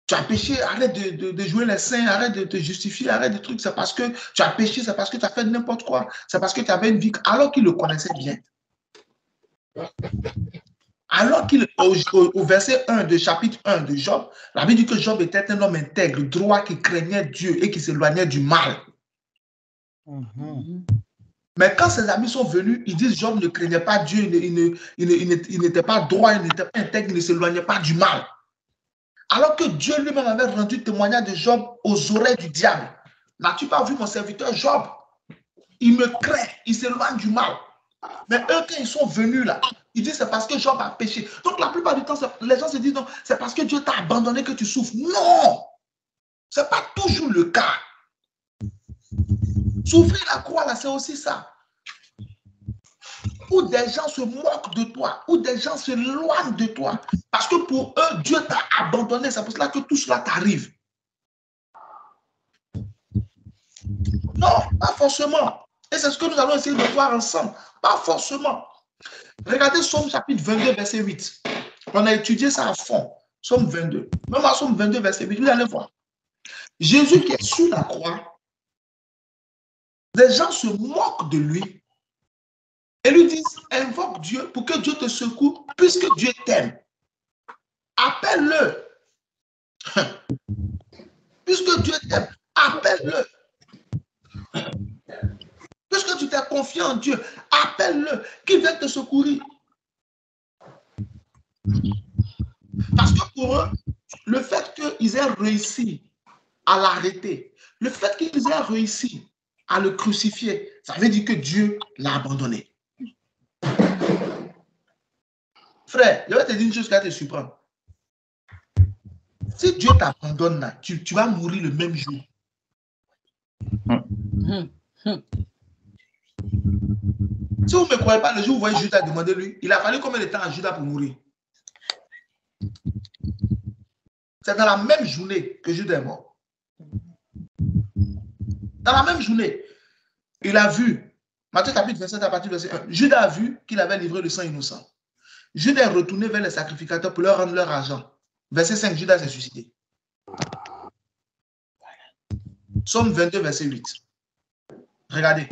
tu as péché, arrête de jouer les saints, arrête de te justifier, arrête de trucs. C'est parce que tu as péché, c'est parce que tu as fait n'importe quoi. C'est parce que tu avais une vie, alors qu'il le connaissait bien. Alors qu'au verset 1 de chapitre 1 de Job, la Bible dit que Job était un homme intègre, droit, qui craignait Dieu et qui s'éloignait du mal. Mais quand ses amis sont venus, ils disent Job ne craignait pas Dieu, il n'était pas droit, il n'était pas intègre, il ne s'éloignait pas du mal. Alors que Dieu lui-même avait rendu témoignage de Job aux oreilles du diable. N'as-tu pas vu mon serviteur Job? Il me craint, il s'éloigne du mal. Mais eux, quand ils sont venus là, ils disent c'est parce que Job a péché. Donc la plupart du temps, les gens se disent non, c'est parce que Dieu t'a abandonné que tu souffres. Non! Ce n'est pas toujours le cas. Souffrir la croix là, c'est aussi ça. Où des gens se moquent de toi, où des gens s'éloignent de toi. Parce que pour eux, Dieu t'a abandonné. C'est pour cela que tout cela t'arrive. Non, pas forcément. Et c'est ce que nous allons essayer de voir ensemble. Pas forcément. Regardez Psaume chapitre 22, verset 8. On a étudié ça à fond. Somme 22. Même à Somme 22, verset 8, vous allez voir. Jésus qui est sur la croix, les gens se moquent de lui et lui disent, invoque Dieu pour que Dieu te secoue, puisque Dieu t'aime. Appelle-le. Puisque Dieu t'aime, appelle-le. Puisque tu t'es confié en Dieu, appelle-le, qu'il vienne te secourir. Parce que pour eux, le fait qu'ils aient réussi à l'arrêter, le fait qu'ils aient réussi à le crucifier, ça veut dire que Dieu l'a abandonné. Frère, je vais te dire une chose qui va te surprendre. Si Dieu t'abandonne, tu vas mourir le même jour. Si vous ne me croyez pas, le jour où vous voyez Judas, demandez-lui, il a fallu combien de temps à Judas pour mourir? C'est dans la même journée que Judas est mort. Dans la même journée, il a vu, Matthieu chapitre 27 à partir du verset 1, Judas a vu qu'il avait livré le sang innocent. Judas est retourné vers les sacrificateurs pour leur rendre leur argent. Verset 5, Judas s'est suicidé. Somme 22, verset 8. Regardez.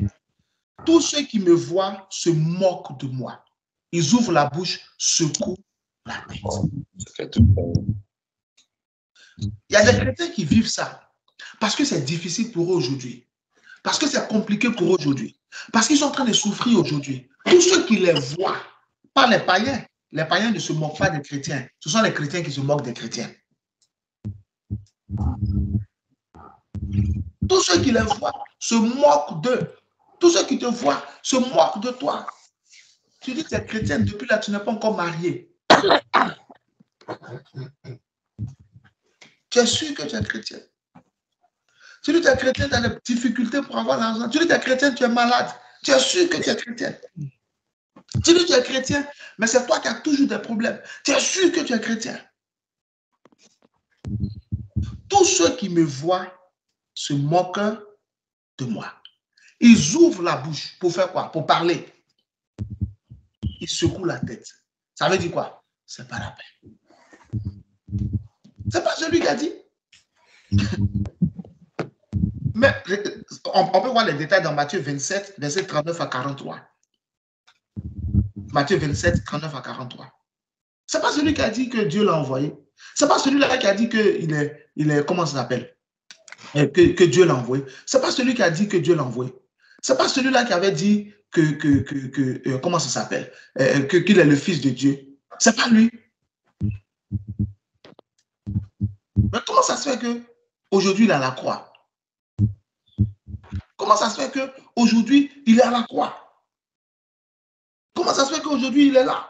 Tous ceux qui me voient se moquent de moi. Ils ouvrent la bouche, secouent la tête. Il y a des chrétiens qui vivent ça parce que c'est difficile pour eux aujourd'hui. Parce que c'est compliqué pour eux aujourd'hui. Parce qu'ils sont en train de souffrir aujourd'hui. Tous ceux qui les voient, pas les païens ne se moquent pas des chrétiens. Ce sont les chrétiens qui se moquent des chrétiens. Tous ceux qui les voient se moquent d'eux. Tous ceux qui te voient se moquent de toi. Tu dis que tu es chrétienne, depuis là, tu n'es pas encore mariée. Tu es sûr que tu es chrétienne. Tu dis que tu es chrétienne, tu as des difficultés pour avoir l'argent. Tu dis que tu es chrétienne, tu es malade. Tu es sûr que tu es chrétienne. Tu dis que tu es chrétien, mais c'est toi qui as toujours des problèmes. Tu es sûr que tu es chrétien. Tous ceux qui me voient se moquent de moi. Ils ouvrent la bouche pour faire quoi? Pour parler. Ils secouent la tête. Ça veut dire quoi? C'est pas la peine. C'est pas celui qui a dit. Mais on peut voir les détails dans Matthieu 27, verset 39 à 43. Matthieu 27, 39 à 43. C'est pas celui qui a dit que Dieu l'a envoyé. C'est pas celui-là qui a dit qu'il est, comment ça s'appelle? Que Dieu l'a envoyé. C'est pas celui qui a dit que Dieu l'a envoyé. C'est pas celui-là qui avait dit comment ça s'appelle? Qu'il est le fils de Dieu. C'est pas lui. Mais comment ça se fait qu'aujourd'hui il est à la croix? Comment ça se fait qu'aujourd'hui il est à la croix? Comment ça se fait qu'aujourd'hui il est là?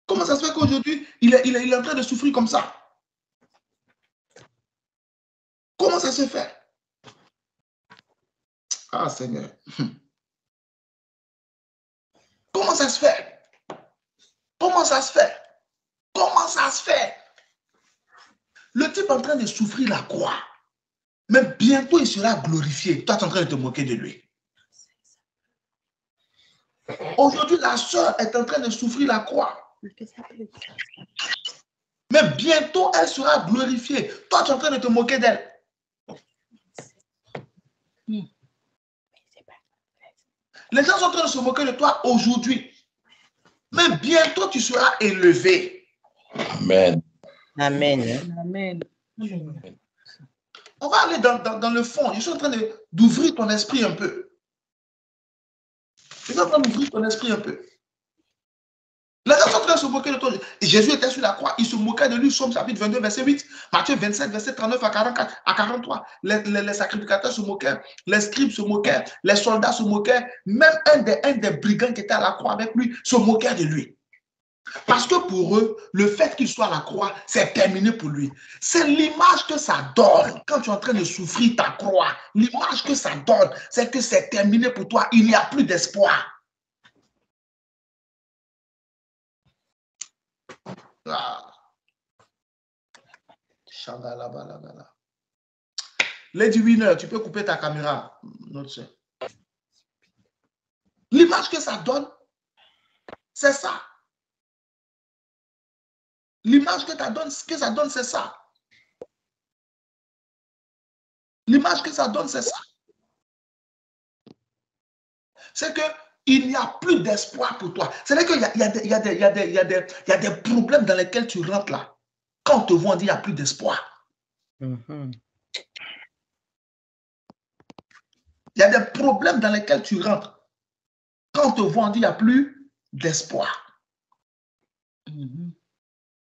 Comment ça se fait qu'aujourd'hui il est en train de souffrir comme ça? Comment ça se fait? Ah Seigneur. Comment ça se fait? Comment ça se fait? Comment ça se fait? Le type est en train de souffrir la croix. Mais bientôt il sera glorifié. Toi, tu es en train de te moquer de lui. Aujourd'hui, la sœur est en train de souffrir la croix. Mais bientôt, elle sera glorifiée. Toi, tu es en train de te moquer d'elle. Les gens sont en train de se moquer de toi aujourd'hui. Mais bientôt, tu seras élevé. Amen. Amen. Amen. On va aller dans le fond. Je suis en train d'ouvrir ton esprit un peu. Je suis en train d'ouvrir ton esprit un peu. Les gens sont en train de se moquer de toi. Jésus était sur la croix, il se moquait de lui. Somme chapitre 22, verset 8. Matthieu 27, verset 39 à 44, à 43. Les sacrificateurs se moquaient, les scribes se moquaient, les soldats se moquaient. Même un des brigands qui était à la croix avec lui se moquait de lui. Parce que pour eux, le fait qu'il soit à la croix, c'est terminé pour lui. C'est l'image que ça donne quand tu es en train de souffrir ta croix. L'image que ça donne, c'est que c'est terminé pour toi. Il n'y a plus d'espoir. Lady Winner, tu peux couper ta caméra, notre soeur. L'image que ça donne, c'est ça. L'image que ça donne, c'est ça. L'image que ça donne, c'est ça. C'est qu'il n'y a plus d'espoir pour toi. C'est-à-dire qu'il y a des problèmes dans lesquels tu rentres là. Quand on te voit, on dit qu'il n'y a plus d'espoir. Il y a des problèmes dans lesquels tu rentres. Quand on te voit, on dit qu'il n'y a plus d'espoir.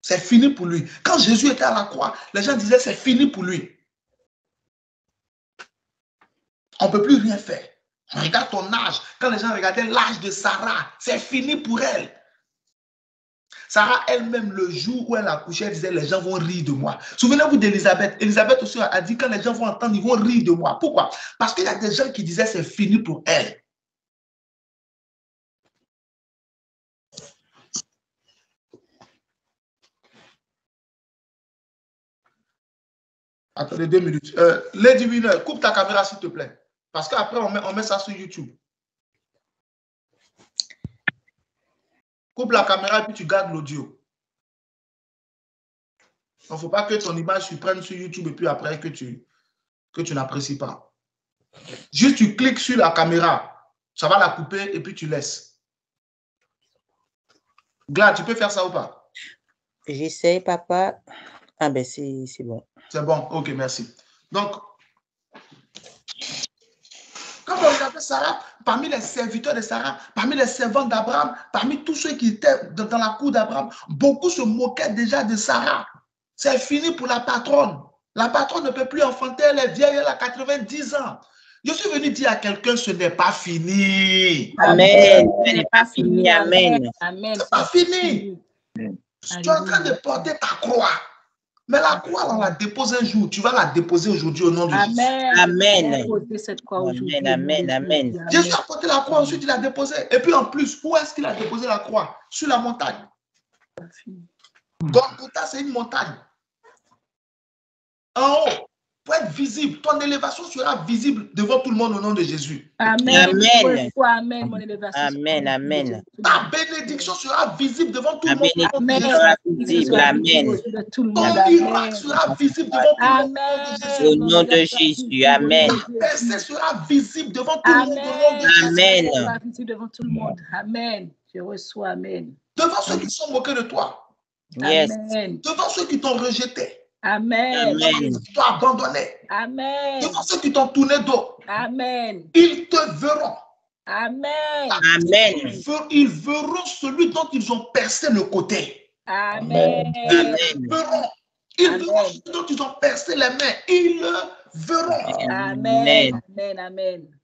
C'est fini pour lui. Quand Jésus était à la croix, les gens disaient c'est fini pour lui. On ne peut plus rien faire. Regarde ton âge. Quand les gens regardaient l'âge de Sarah, c'est fini pour elle. Sarah elle-même, le jour où elle accouchait, elle disait les gens vont rire de moi. Souvenez-vous d'Élisabeth. Élisabeth aussi a dit quand les gens vont entendre, ils vont rire de moi. Pourquoi? Parce qu'il y a des gens qui disaient c'est fini pour elle. Attendez 2 minutes. Lady Winner, coupe ta caméra s'il te plaît. Parce qu'après, on met ça sur YouTube. Coupe la caméra et puis tu gardes l'audio. Il ne faut pas que ton image se prenne sur YouTube et puis après que tu n'apprécies pas. Juste tu cliques sur la caméra, ça va la couper et puis tu laisses. Glad, tu peux faire ça ou pas? J'essaie, papa. Ah ben c'est bon. C'est bon, ok, merci. Donc, quand on regardait Sarah, parmi les serviteurs de Sarah, parmi les servants d'Abraham, parmi tous ceux qui étaient dans la cour d'Abraham, beaucoup se moquaient déjà de Sarah. C'est fini pour la patronne. La patronne ne peut plus enfanter, elle est vieille, elle a 90 ans. Je suis venu dire à quelqu'un, ce n'est pas fini. Amen. Ce n'est pas fini. Amen. Ce n'est pas fini. Tu es en train de porter ta croix. Mais la croix, on la dépose un jour. Tu vas la déposer aujourd'hui au nom de Jésus. Amen. Amen. Amen. Jésus a porté la croix, ensuite il l'a déposée. Et puis en plus, où est-ce qu'il a déposé la croix? Sur la montagne. Golgotha, c'est une montagne. En haut, pour être visible, ton élévation sera visible devant tout le monde au nom de Jésus. Amen. Amen. Amen. Mon élévation. Amen. Amen. Ta bénédiction sera visible devant tout le monde. Amen. Sera visible. Amen. Ton miracle sera visible devant tout le monde. Au nom de Jésus. Amen. Ta percée sera visible devant tout le monde. Au nom de Jésus. Amen. Sera visible devant tout le monde. Amen. Je reçois. Amen. Devant ceux qui sont moqués de toi. Yes. Amen. Devant ceux qui t'ont rejeté. Amen. Devant ceux qui t'ont abandonné. Amen. Devant ceux qui t'ont tourné dos. Amen. Ils te verront. Amen. Amen. Ils verront celui dont ils ont percé le côté. Amen. Ils verront. Ils verront celui dont ils ont percé les mains. Ils le verront. Amen. Amen. Amen.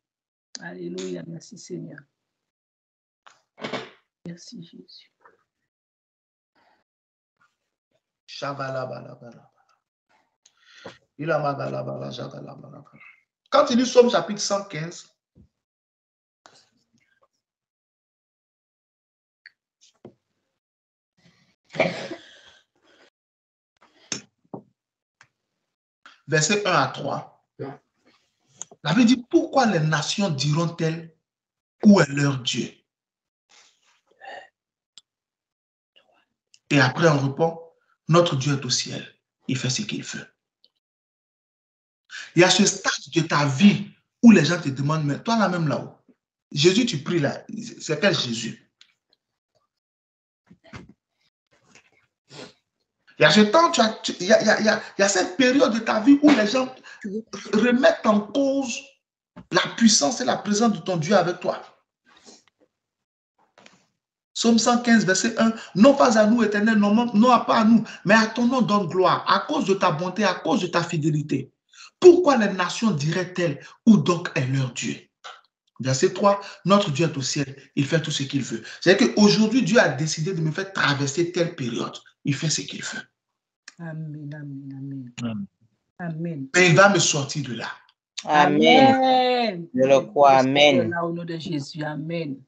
Alléluia. Merci Seigneur. Merci Jésus. Quand il lit Somme chapitre 115, verset 1 à 3, la Bible dit, pourquoi les nations diront-elles où est leur Dieu? Et après on répond, notre Dieu est au ciel, il fait ce qu'il veut. Il y a ce stade de ta vie où les gens te demandent, mais toi là-même là-haut, Jésus, tu pries là, c'est quel Jésus? Il y a ce temps, il y a cette période de ta vie où les gens remettent en cause la puissance et la présence de ton Dieu avec toi. Psaume 115, verset 1. Non pas à nous, Éternel, non pas à nous, mais à ton nom donne gloire, à cause de ta bonté, à cause de ta fidélité. Pourquoi les nations diraient-elles, où donc est leur Dieu? Verset 3, notre Dieu est au ciel, il fait tout ce qu'il veut. C'est-à-dire qu'aujourd'hui, Dieu a décidé de me faire traverser telle période. Il fait ce qu'il veut. Amen, amen, amen. Amen. Mais il va me sortir de là. Amen. Je le crois. Amen. Au nom de Jésus. Amen.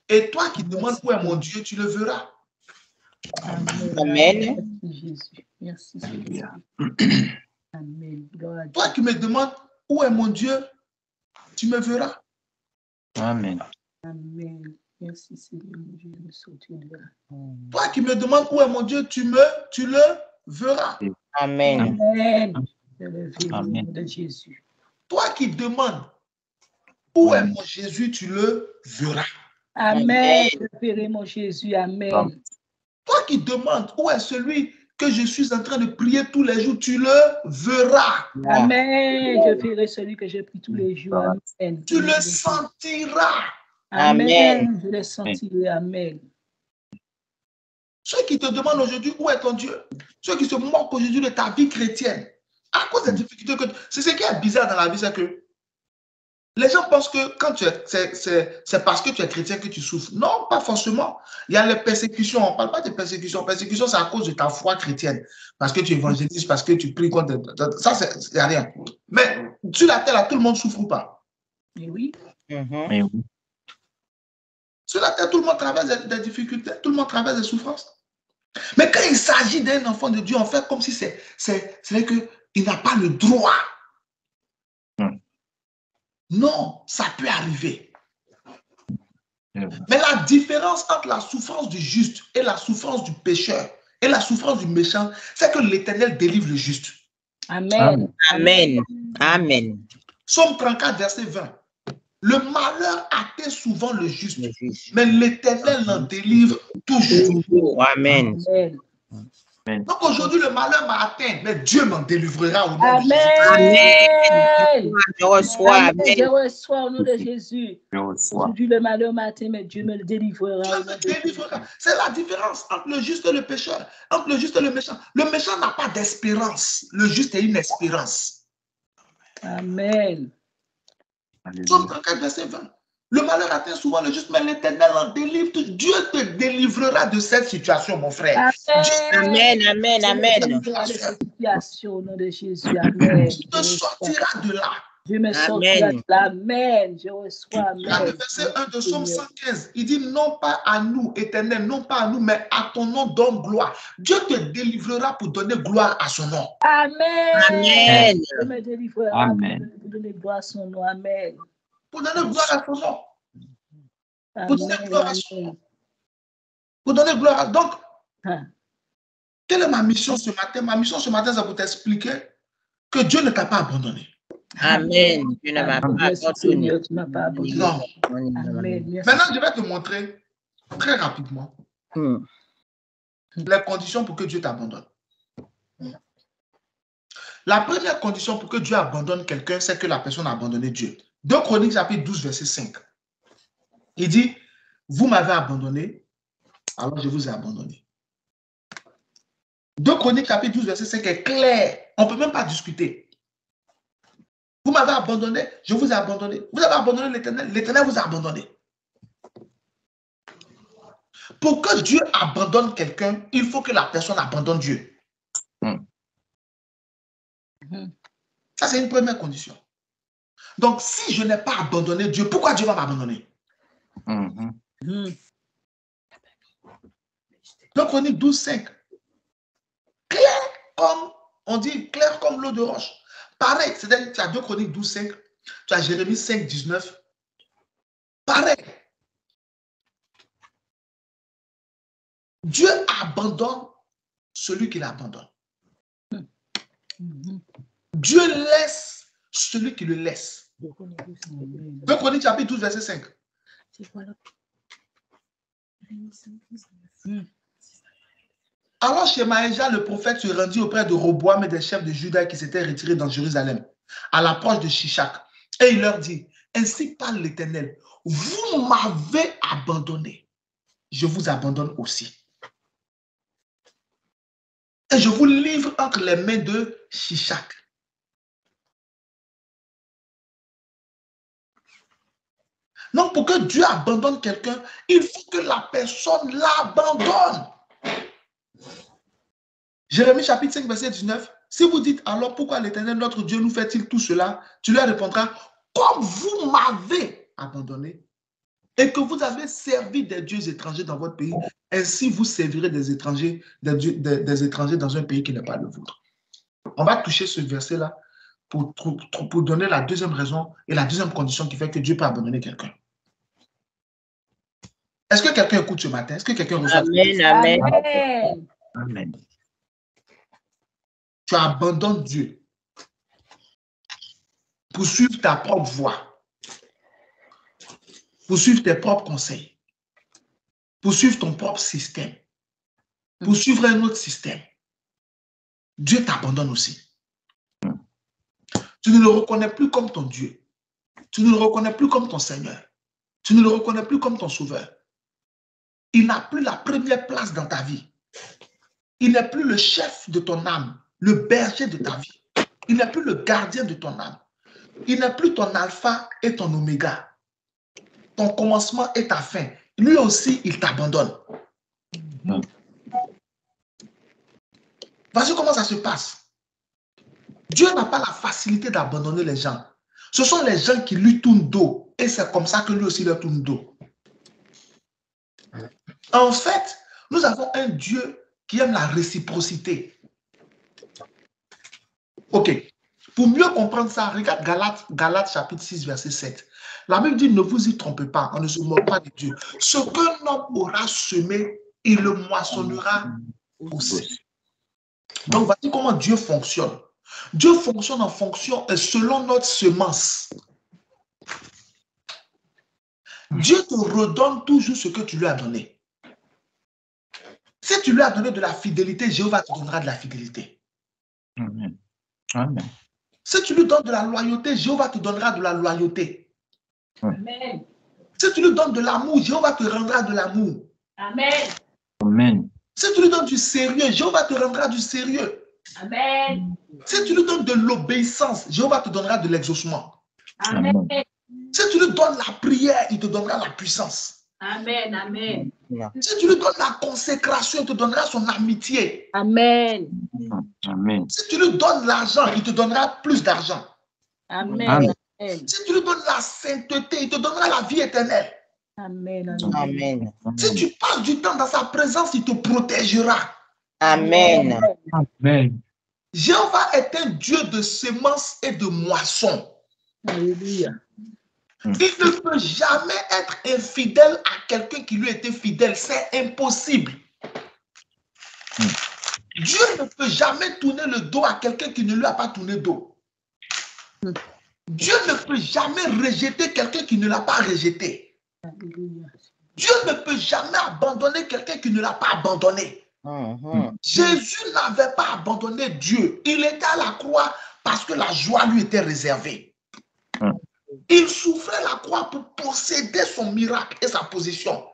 Et toi qui demandes où est mon Dieu, tu le verras. Amen. Merci Jésus. Merci Seigneur. Amen. Toi qui me demandes où est mon Dieu, tu me verras. Amen. Amen. Merci Seigneur, mon Dieu, de me sortir de là. Toi qui me demandes où est mon Dieu, tu le verras. Amen. Amen. Je le verrai au Amen. nom de Jésus. Toi qui demandes où est mon Jésus, tu le verras. Amen. Je verrai mon Jésus. Amen. Toi qui demandes où est celui que je suis en train de prier tous les jours, tu le verras. Amen. Je verrai celui que je prie tous les jours. Amen. Tu le sentiras. Amen. Je le sentirai. Amen. Ceux qui te demandent aujourd'hui où est ton Dieu, ceux qui se moquent aujourd'hui de ta vie chrétienne, à cause des difficultés que c'est ce qui est bizarre dans la vie, c'est que les gens pensent que quand c'est parce que tu es chrétien que tu souffres. Non, pas forcément. Il y a les persécutions. On ne parle pas de persécutions. Persécution, c'est à cause de ta foi chrétienne. Parce que tu évangélises, parce que tu pries contre. Ça, il n'y a rien. Mais sur la terre, là, tout le monde souffre ou pas? Mais oui. Mais oui. Sur la terre, tout le monde traverse des difficultés. Tout le monde traverse des souffrances. Mais quand il s'agit d'un enfant de Dieu, on fait comme si c'est vrai qu'il n'a pas le droit. Non, ça peut arriver. Mais la différence entre la souffrance du juste et la souffrance du pécheur et la souffrance du méchant, c'est que l'Éternel délivre le juste. Amen. Amen. Amen. Psaume 34, verset 20. Le malheur atteint souvent le juste, mais l'Éternel l'en délivre toujours. Amen. Donc aujourd'hui, le malheur m'a atteint, mais Dieu m'en délivrera au nom Amen. de Jésus. Amen. Je reçois. Amen. Je reçois au nom de Jésus. Je reçois. Aujourd'hui, le malheur m'atteint, mais Dieu me le délivrera. C'est la différence entre le juste et le pécheur, entre le juste et le méchant. Le méchant n'a pas d'espérance. Le juste a une espérance. Amen. Psaume 34, verset 20. Le malheur atteint souvent le juste, mais l'Éternel en délivre. Dieu te délivrera de cette situation, mon frère. Amen, amen, amen. Dieu me délivrera de cette situation au nom de Jésus. Amen. Tu te sortiras de là. Dieu me sortira de là. Amen. Je reçois. Là, le verset 1 de Psaume 115, il dit non pas à nous, Éternel, non pas à nous, mais à ton nom donne gloire. Dieu te délivrera pour donner gloire à son nom. Amen. Amen. Dieu me délivrera Amen. pour donner gloire à son nom. Amen. Pour donner gloire à son nom. Pour donner Amen. gloire à son nom. Pour donner gloire à... Donc, quelle est ma mission ce matin? Ma mission ce matin, c'est pour t'expliquer que Dieu ne t'a pas abandonné. Amen. Dieu ne m'a pas abandonné. Non. Maintenant, je vais te montrer très rapidement les conditions pour que Dieu t'abandonne. La première condition pour que Dieu abandonne quelqu'un, c'est que la personne a abandonné Dieu. 2 Chroniques, chapitre 12, verset 5. Il dit, vous m'avez abandonné, alors je vous ai abandonné. 2 Chroniques, chapitre 12, verset 5 est clair. On ne peut même pas discuter. Vous m'avez abandonné, je vous ai abandonné. Vous avez abandonné l'Éternel, l'Éternel vous a abandonné. Pour que Dieu abandonne quelqu'un, il faut que la personne abandonne Dieu. Ça, c'est une première condition. Donc, si je n'ai pas abandonné Dieu, pourquoi Dieu va m'abandonner? 2 Chroniques 12, 5. Clair comme, on dit, clair comme l'eau de roche. Pareil, c'est-à-dire tu as 2 Chroniques 12, 5, tu as Jérémie 5, 19. Pareil. Dieu abandonne celui qui l'abandonne. Dieu laisse celui qui le laisse. 2 Chroniques chapitre 12, verset 5. Alors Shemaïja, le prophète, se rendit auprès de Roboam et des chefs de Juda qui s'étaient retirés dans Jérusalem, à l'approche de Shishak. Et il leur dit, ainsi parle l'Éternel, vous m'avez abandonné, je vous abandonne aussi. Et je vous livre entre les mains de Shishak. Donc, pour que Dieu abandonne quelqu'un, il faut que la personne l'abandonne. Jérémie chapitre 5, verset 19. Si vous dites alors pourquoi l'Éternel notre Dieu nous fait-il tout cela, tu lui répondras, comme vous m'avez abandonné et que vous avez servi des dieux étrangers dans votre pays, ainsi vous servirez des étrangers, des étrangers dans un pays qui n'est pas le vôtre. On va toucher ce verset-là pour donner la deuxième raison et la deuxième condition qui fait que Dieu peut abandonner quelqu'un. Est-ce que quelqu'un écoute ce matin? Est-ce que quelqu'un reçoit? Amen, amen. Amen. Tu abandonnes Dieu pour suivre ta propre voie, pour suivre tes propres conseils, pour suivre ton propre système, pour suivre un autre système. Dieu t'abandonne aussi. Tu ne le reconnais plus comme ton Dieu. Tu ne le reconnais plus comme ton Seigneur. Tu ne le reconnais plus comme ton Sauveur. Il n'a plus la première place dans ta vie. Il n'est plus le chef de ton âme, le berger de ta vie. Il n'est plus le gardien de ton âme. Il n'est plus ton alpha et ton oméga. Ton commencement et ta fin. Lui aussi, il t'abandonne. Voici comment ça se passe. Dieu n'a pas la facilité d'abandonner les gens. Ce sont les gens qui lui tournent dos. Et c'est comme ça que lui aussi leur tourne dos. En fait, nous avons un Dieu qui aime la réciprocité. Ok. Pour mieux comprendre ça, regarde Galates chapitre 6, verset 7. La Bible dit, ne vous y trompez pas, on ne se moque pas de Dieu. Ce que l'homme aura semé, il le moissonnera aussi. Donc, voici comment Dieu fonctionne. Dieu fonctionne en fonction et selon notre semence. Dieu te redonne toujours ce que tu lui as donné. Si tu lui as donné de la fidélité, Jéhovah te donnera de la fidélité. Amen. Amen. Si tu lui donnes de la loyauté, Jéhovah te donnera de la loyauté. Amen. Si tu lui donnes de l'amour, Jéhovah te rendra de l'amour. Amen. Amen. Si tu lui donnes du sérieux, Jéhovah te rendra du sérieux. Amen. Si tu lui donnes de l'obéissance, Jéhovah te donnera de l'exaucement. Amen. Si tu lui donnes la prière, il te donnera la puissance. Amen. Amen. Si tu lui donnes la consécration, il te donnera son amitié. Amen. Amen. Si tu lui donnes l'argent, il te donnera plus d'argent. Amen. Si tu lui donnes la sainteté, il te donnera la vie éternelle. Amen. Amen. Si tu passes du temps dans sa présence, il te protégera. Amen. Amen. Jéhovah est un Dieu de semences et de moissons. Alléluia. Il ne peut jamais être infidèle à quelqu'un qui lui était fidèle. C'est impossible. Dieu ne peut jamais tourner le dos à quelqu'un qui ne lui a pas tourné le dos. Dieu ne peut jamais rejeter quelqu'un qui ne l'a pas rejeté. Alléluia. Dieu ne peut jamais abandonner quelqu'un qui ne l'a pas abandonné. Jésus n'avait pas abandonné Dieu. Il était à la croix parce que la joie lui était réservée. Il souffrait la croix pour posséder son miracle et sa position.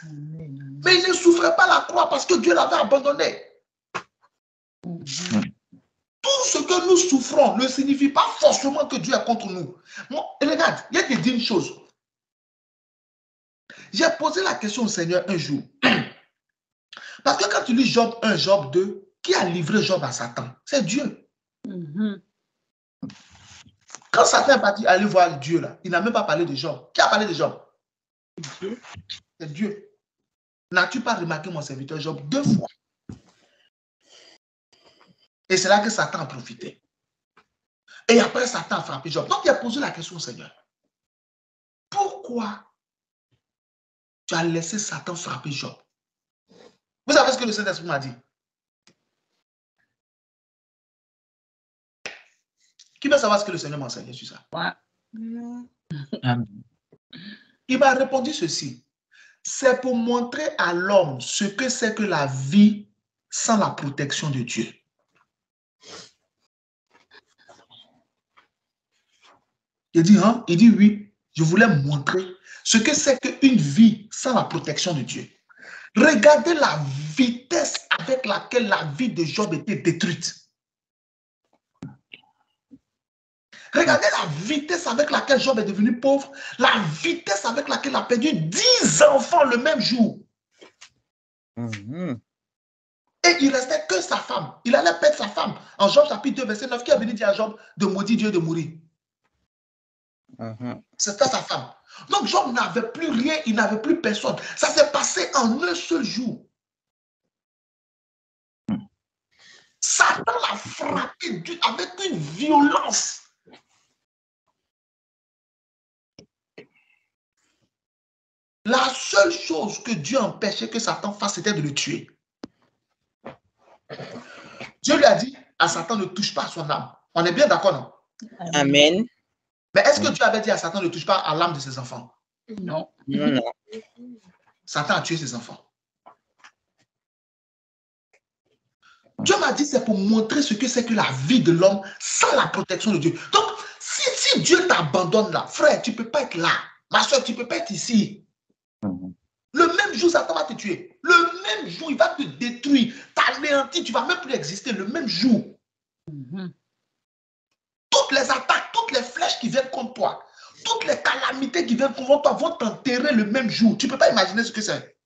Mais il ne souffrait pas la croix parce que Dieu l'avait abandonné. Tout ce que nous souffrons ne signifie pas forcément que Dieu est contre nous. Bon, regarde, il y a te dire une chose. J'ai posé la question au Seigneur un jour. Parce que quand tu lis Job 1, Job 2, qui a livré Job à Satan? C'est Dieu. Quand Satan est parti aller voir Dieu, là, il n'a même pas parlé de Job. Qui a parlé de Job? C'est Dieu. N'as-tu pas remarqué mon serviteur Job 2 fois? Et c'est là que Satan a profité. Et après, Satan a frappé Job. Donc, il a posé la question au Seigneur. Pourquoi tu as laissé Satan frapper Job? Vous savez ce que le Saint-Esprit m'a dit? Qui veut savoir ce que le Seigneur m'a enseigné sur ça? Il m'a répondu ceci. C'est pour montrer à l'homme ce que c'est que la vie sans la protection de Dieu. Il dit, hein? Il dit oui, je voulais montrer ce que c'est qu'une vie sans la protection de Dieu. Regardez la vitesse avec laquelle la vie de Job était détruite. Regardez la vitesse avec laquelle Job est devenu pauvre, la vitesse avec laquelle il a perdu 10 enfants le même jour. Et il ne restait que sa femme. Il allait perdre sa femme. En Job chapitre 2, verset 9, qui a venu dire à Job de maudire Dieu de mourir. C'était sa femme. Donc Job n'avait plus rien, il n'avait plus personne. Ça s'est passé en un seul jour. Satan l'a frappé avec une violence. La seule chose que Dieu empêchait que Satan fasse, c'était de le tuer. Dieu lui a dit à Satan, ne touche pas à son âme. On est bien d'accord, non? Amen. Mais est-ce que Dieu avait dit à Satan, ne touche pas à l'âme de ses enfants? Non. Non, non. Satan a tué ses enfants. Dieu m'a dit, c'est pour montrer ce que c'est que la vie de l'homme sans la protection de Dieu. Donc, si Dieu t'abandonne là, frère, tu ne peux pas être là. Ma soeur, tu ne peux pas être ici. Le même jour, Satan va te tuer. Le même jour, il va te détruire, t'anéantir, tu ne vas même plus exister. Le même jour. Toutes les attaques, toutes les flèches qui viennent contre toi, toutes les calamités qui viennent contre toi vont t'enterrer le même jour. Tu ne peux pas imaginer ce que c'est.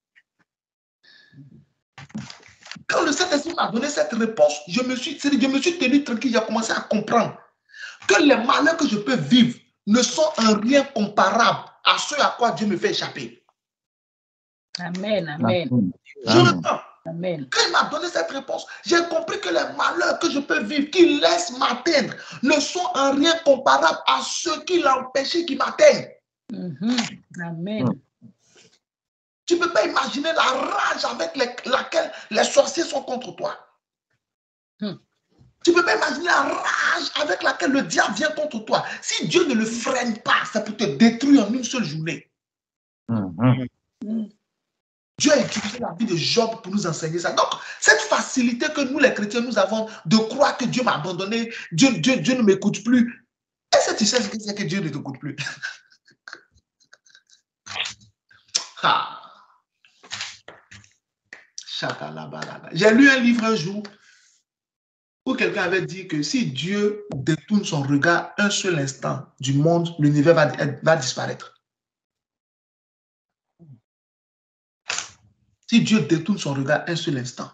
Quand le Saint-Esprit m'a donné cette réponse, je me suis tenu tranquille, j'ai commencé à comprendre que les malheurs que je peux vivre ne sont en rien comparables à ceux à quoi Dieu me fait échapper. Amen, amen. Je le prends. Amen. Quand il m'a donné cette réponse, j'ai compris que les malheurs que je peux vivre, qui laissent m'atteindre, ne sont en rien comparables à ceux qui l'empêchaient qui m'atteignent. Amen. Tu ne peux pas imaginer la rage avec laquelle les sorciers sont contre toi. Tu ne peux pas imaginer la rage avec laquelle le diable vient contre toi. Si Dieu ne le freine pas, ça peut te détruire en une seule journée. Dieu a utilisé la vie de Job pour nous enseigner ça. Donc, cette facilité que nous, les chrétiens, nous avons de croire que Dieu m'a abandonné, Dieu ne m'écoute plus. Est-ce que tu sais ce que c'est que Dieu ne t'écoute plus? J'ai lu un livre un jour où quelqu'un avait dit que si Dieu détourne son regard un seul instant du monde, l'univers va disparaître. Si Dieu détourne son regard un seul instant,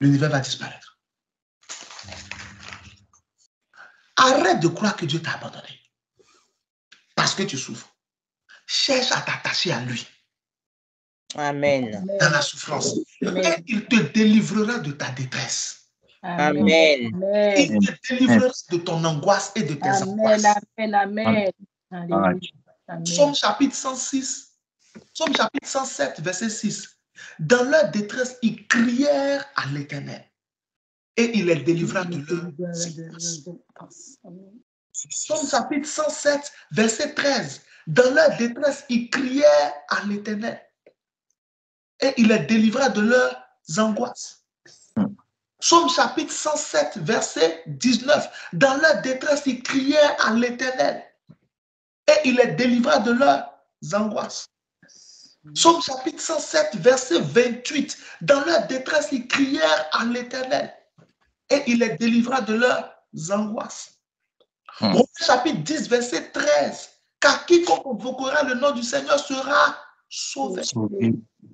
l'univers va disparaître. Arrête de croire que Dieu t'a abandonné parce que tu souffres. Cherche à t'attacher à lui. Amen. Dans la souffrance. Et il te délivrera de ta détresse. Amen. Il te délivrera de ton angoisse et de tes angoisses. Amen. Psaume chapitre 106, Psaume chapitre 107, verset 6. Dans leur détresse, ils crièrent à l'Éternel et il les délivra de leur angoisse. Psaume chapitre 107, verset 13. Dans leur détresse, ils crièrent à l'Éternel et il les délivra de leurs angoisses. Psaume chapitre 107, verset 19. Dans leur détresse, ils crièrent à l'Éternel et il les délivra de leurs angoisses. Psaume chapitre 107, verset 28. Dans leur détresse, ils crièrent à l'Éternel et il les délivra de leurs angoisses. Romains chapitre 10, verset 13. Car quiconque invoquera le nom du Seigneur sera sauvé.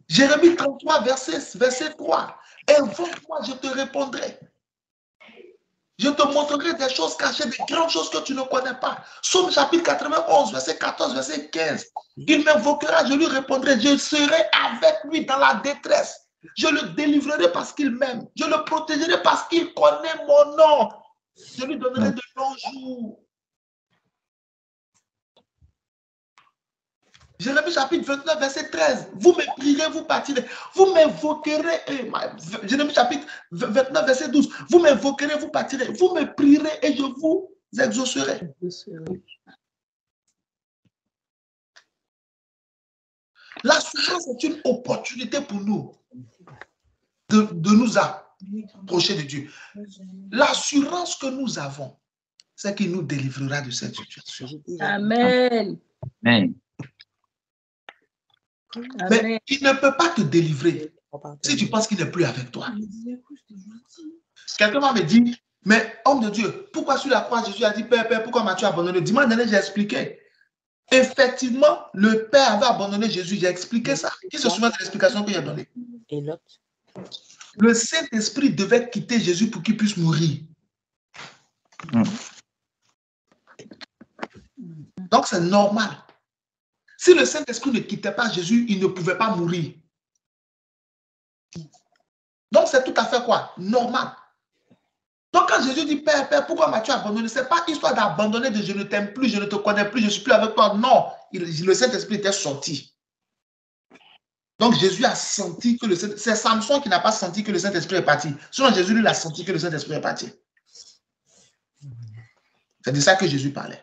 Jérémie 33, verset 3. Invoque-moi, je te répondrai. Je te montrerai des choses cachées, des grandes choses que tu ne connais pas. Psaume chapitre 91, verset 14, verset 15. Il m'invoquera, je lui répondrai. Je serai avec lui dans la détresse. Je le délivrerai parce qu'il m'aime. Je le protégerai parce qu'il connaît mon nom. Je lui donnerai de longs jours. Jérémie chapitre 29, verset 13. Vous me prierez, vous partirez. Vous m'invoquerez. Jérémie chapitre 29, verset 12. Vous m'invoquerez, vous partirez. Vous me prierez et je vous exaucerai. La souffrance est une opportunité pour nous de nous approcher de Dieu. L'assurance que nous avons, c'est qu'il nous délivrera de cette situation. Amen. Amen. Mais il ne peut pas te délivrer si tu penses qu'il n'est plus avec toi. Quelqu'un m'a dit, mais homme de Dieu, pourquoi sur la croix Jésus a dit, Père, pourquoi m'as-tu abandonné? Dimanche dernier, j'ai expliqué. Effectivement, le Père avait abandonné Jésus. J'ai expliqué ça. Qui se souvient de l'explication qu'il a donnée? Le Saint-Esprit devait quitter Jésus pour qu'il puisse mourir. Donc, c'est normal. Si le Saint-Esprit ne quittait pas Jésus, il ne pouvait pas mourir. Donc, c'est tout à fait quoi? Normal. Donc, quand Jésus dit, Père, pourquoi m'as-tu abandonné? Ce n'est pas histoire d'abandonner de je ne t'aime plus, je ne te connais plus, je ne suis plus avec toi. Non, le Saint-Esprit était sorti. Donc Jésus a senti que le Saint-Esprit... C'est Samson qui n'a pas senti que le Saint-Esprit est parti. Sinon Jésus, lui, a senti que le Saint-Esprit est parti. C'est de ça que Jésus parlait.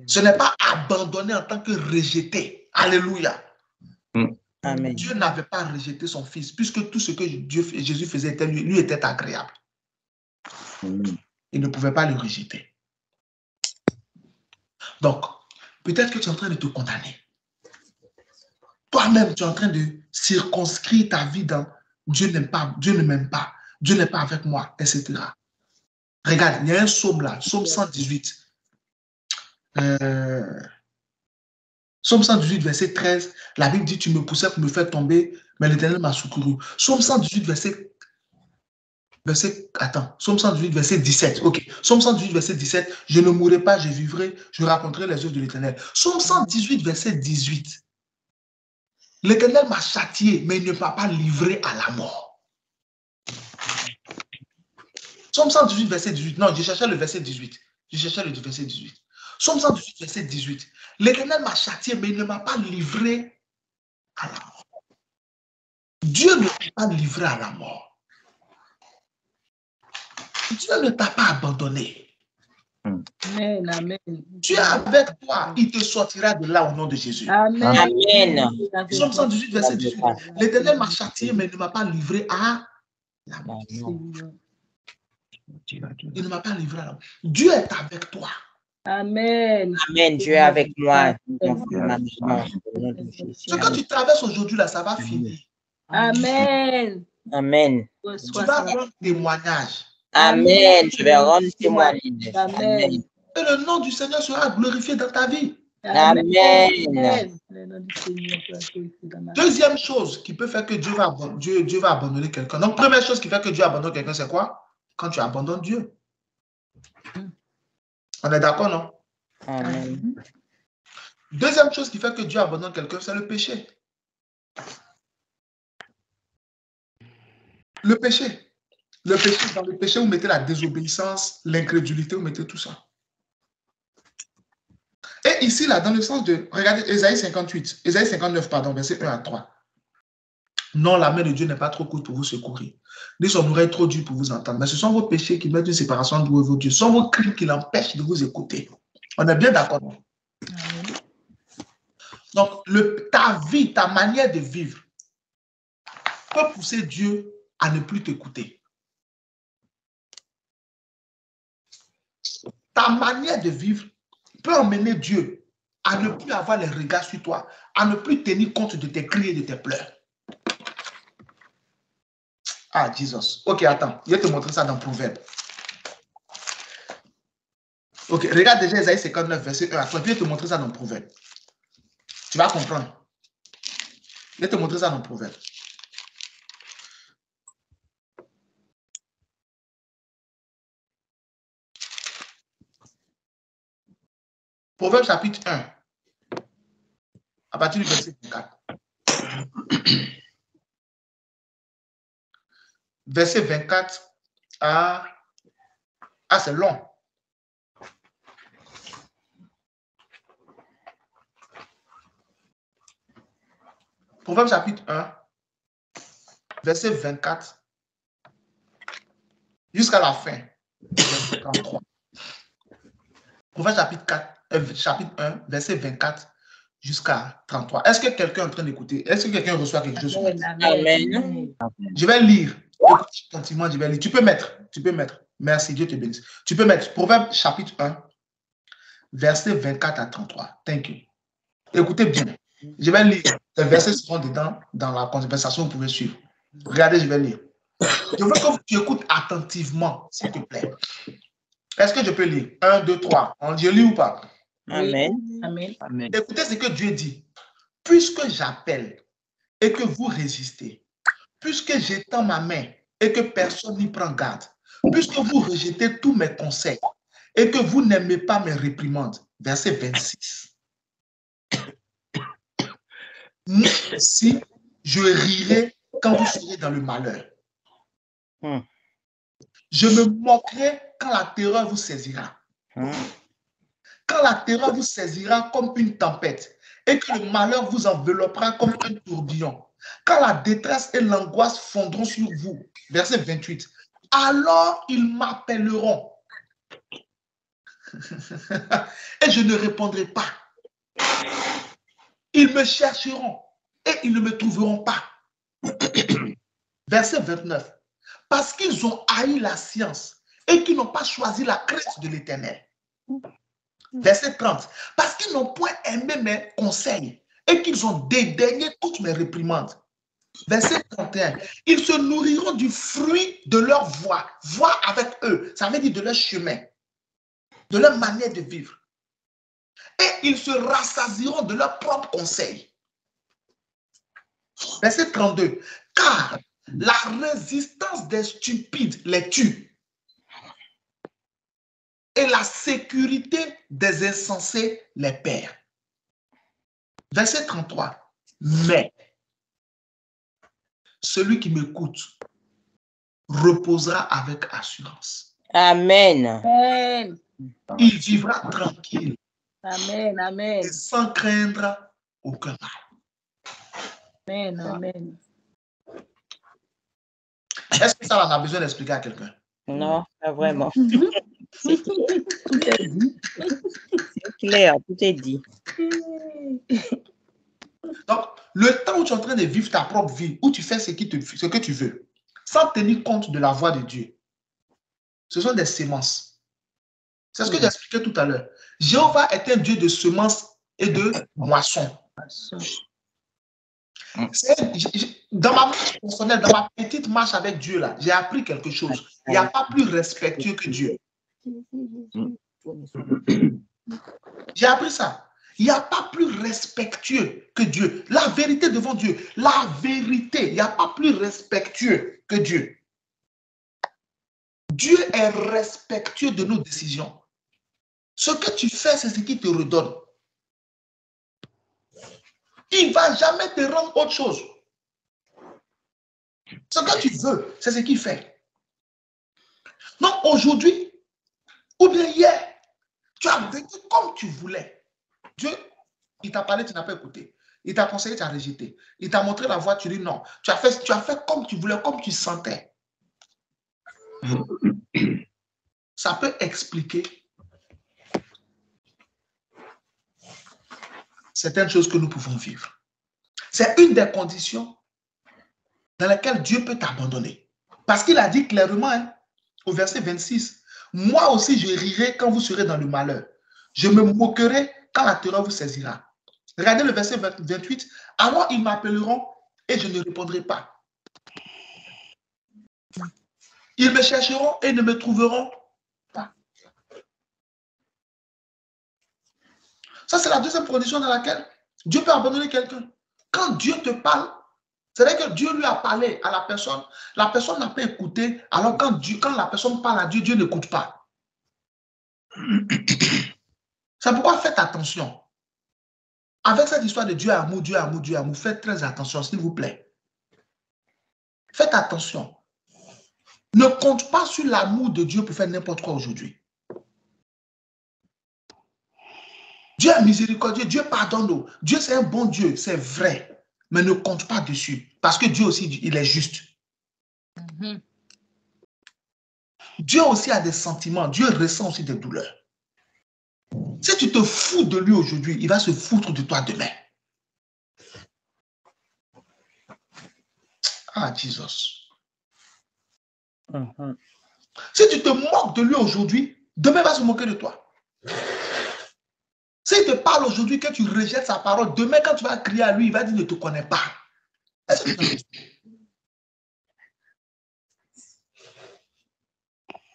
Ce n'est pas abandonné en tant que rejeté. Alléluia. Amen. Dieu n'avait pas rejeté son fils, puisque tout ce que Jésus faisait lui était agréable. Il ne pouvait pas le rejeter. Donc, peut-être que tu es en train de te condamner. Toi-même, tu es en train de circonscrire ta vie dans Dieu n'aime pas, Dieu ne m'aime pas, Dieu n'est pas avec moi, etc. Regarde, il y a un psaume là, psaume 118. Psaume 118, verset 13, la Bible dit, tu me poussais pour me faire tomber, mais l'Éternel m'a secouru. Psaume 118, Psaume 118, verset 17. Ok. Psaume 118, verset 17. Je ne mourrai pas, je vivrai, je raconterai les œuvres de l'Éternel. Psaume 118, verset 18. L'Éternel m'a châtié, mais il ne m'a pas livré à la mort. Psaume 118, verset 18. Non, je cherchais le verset 18. Psaume 118, verset 18. L'Éternel m'a châtié, mais il ne m'a pas livré à la mort. Dieu ne t'a pas livré à la mort. Dieu ne t'a pas abandonné. Amen, amen. Dieu est avec toi. Il te sortira de là au nom de Jésus. Amen. Amen. Psaume 118, verset 18. L'Éternel m'a châtié, mais il ne m'a pas livré à la mort. Il ne m'a pas livré à la mort. Dieu est avec toi. Amen. Amen. Dieu est avec moi. Ce que tu traverses aujourd'hui, là, ça va finir. Amen. Amen. Tu vas rendre témoignage. Amen. Je vais rendre témoignage. Amen. Et le nom du Seigneur sera glorifié dans ta vie. Amen. Deuxième chose qui peut faire que Dieu va abandonner quelqu'un. Donc, première chose qui fait que Dieu abandonne quelqu'un, c'est quoi? Quand tu abandonnes Dieu. On est d'accord, non? Amen. Deuxième chose qui fait que Dieu abandonne quelqu'un, c'est le péché. Le péché. Le péché, dans le péché, vous mettez la désobéissance, l'incrédulité, vous mettez tout ça. Et ici, là, dans le sens de... Regardez, Ésaïe 59, pardon, verset 1 à 3. Non, la main de Dieu n'est pas trop courte pour vous secourir. Ni son oreille trop dure pour vous entendre. Mais ce sont vos péchés qui mettent une séparation entre vous et vos dieux. Ce sont vos crimes qui l'empêchent de vous écouter. On est bien d'accord. Donc, ta vie, ta manière de vivre peut pousser Dieu à ne plus t'écouter. Ta manière de vivre peut emmener Dieu à ne plus avoir les regards sur toi, à ne plus tenir compte de tes cris et de tes pleurs. Ah, Jesus. Ok, attends. Je vais te montrer ça dans Proverbe. Ok, regarde déjà Ésaïe 59, verset 1 à 3. Je vais te montrer ça dans Proverbe. Tu vas comprendre. Je vais te montrer ça dans Proverbe. Proverbe chapitre 1, à partir du verset 24. Verset 24 à... Ah, c'est long. Proverbe chapitre 1, verset 24 jusqu'à la fin, verset 33. Proverbe chapitre 1, verset 24 jusqu'à 33. Est-ce que quelqu'un est en train d'écouter? Est-ce que quelqu'un reçoit quelque chose? Amen. Je vais lire. Écoute attentivement, je vais lire. Tu peux mettre. Merci, Dieu te bénisse. Tu peux mettre Proverbe chapitre 1, verset 24 à 33. Thank you. Écoutez bien. Je vais lire. Les versets seront dedans dans la conversation, vous pouvez suivre. Regardez, je vais lire. Je veux que tu écoutes attentivement, s'il te plaît. Est-ce que je peux lire? 1, 2, 3. Je lis ou pas? Amen. Amen. Écoutez ce que Dieu dit. Puisque j'appelle et que vous résistez, puisque j'étends ma main et que personne n'y prend garde, puisque vous rejetez tous mes conseils et que vous n'aimez pas mes réprimandes. Verset 26. Moi aussi, je rirai quand vous serez dans le malheur. Je me moquerai quand la terreur vous saisira. Quand la terreur vous saisira comme une tempête et que le malheur vous enveloppera comme un tourbillon. Quand la détresse et l'angoisse fondront sur vous, verset 28, alors ils m'appelleront et je ne répondrai pas. Ils me chercheront et ils ne me trouveront pas. Verset 29. Parce qu'ils ont haï la science et qu'ils n'ont pas choisi la crainte de l'Éternel. Verset 30. Parce qu'ils n'ont point aimé mes conseils et qu'ils ont dédaigné toutes mes réprimandes. Verset 31. Ils se nourriront du fruit de leur voix. Voix avec eux. Ça veut dire de leur chemin, de leur manière de vivre. Et ils se rassasieront de leurs propres conseils. Verset 32. Car la résistance des stupides les tue. Et la sécurité des insensés les perd. Verset 33. Mais celui qui m'écoute reposera avec assurance. Amen. Amen. Il vivra tranquille. Amen. Amen. Et sans craindre aucun mal. Amen. Amen. Est-ce que ça, on a besoin d'expliquer à quelqu'un? Non, pas vraiment. C'est tout est dit. C'est clair, tout est dit. Donc, le temps où tu es en train de vivre ta propre vie, où tu fais ce que tu veux, sans tenir compte de la voix de Dieu, ce sont des semences. C'est ce que j'ai expliqué tout à l'heure. Jéhovah est un Dieu de semences et de moissons. Dans ma marche personnelle, dans ma petite marche avec Dieu, là, j'ai appris quelque chose. Il n'y a pas plus respectueux que Dieu. J'ai appris ça. Il n'y a pas plus respectueux que Dieu. La vérité devant Dieu. La vérité. Il n'y a pas plus respectueux que Dieu. Dieu est respectueux de nos décisions. Ce que tu fais, c'est ce qu'il te redonne. Il ne va jamais te rendre autre chose. Ce que tu veux, c'est ce qu'il fait. Donc aujourd'hui, ou bien hier, tu as vécu comme tu voulais. Dieu, il t'a parlé, tu n'as pas écouté. Il t'a conseillé, tu as rejeté. Il t'a montré la voie, tu dis non. Tu as fait comme tu voulais, comme tu sentais. Ça peut expliquer certaines choses que nous pouvons vivre. C'est une des conditions dans lesquelles Dieu peut t'abandonner. Parce qu'il a dit clairement, hein, au verset 26, « Moi aussi je rirai quand vous serez dans le malheur. Je me moquerai quand la terreur vous saisira. » Regardez le verset 28. « Alors ils m'appelleront et je ne répondrai pas. Ils me chercheront et ne me trouveront pas. » Ça, c'est la deuxième condition dans laquelle Dieu peut abandonner quelqu'un. Quand Dieu te parle, c'est vrai que Dieu lui a parlé à la personne n'a pas écouté, alors quand la personne parle à Dieu, Dieu n'écoute pas. C'est pourquoi faites attention. Avec cette histoire de Dieu amour, Dieu amour, Dieu amour, faites très attention, s'il vous plaît. Faites attention. Ne compte pas sur l'amour de Dieu pour faire n'importe quoi aujourd'hui. Dieu est miséricordieux, Dieu pardonne. Dieu, c'est un bon Dieu, c'est vrai. Mais ne compte pas dessus. Parce que Dieu aussi, il est juste. Dieu aussi a des sentiments. Dieu ressent aussi des douleurs. Si tu te fous de lui aujourd'hui, il va se foutre de toi demain. Ah, Jesus. Si tu te moques de lui aujourd'hui, demain il va se moquer de toi. S'il te parle aujourd'hui, que tu rejettes sa parole, demain quand tu vas crier à lui, il va dire « ne te connais pas ». Est-ce que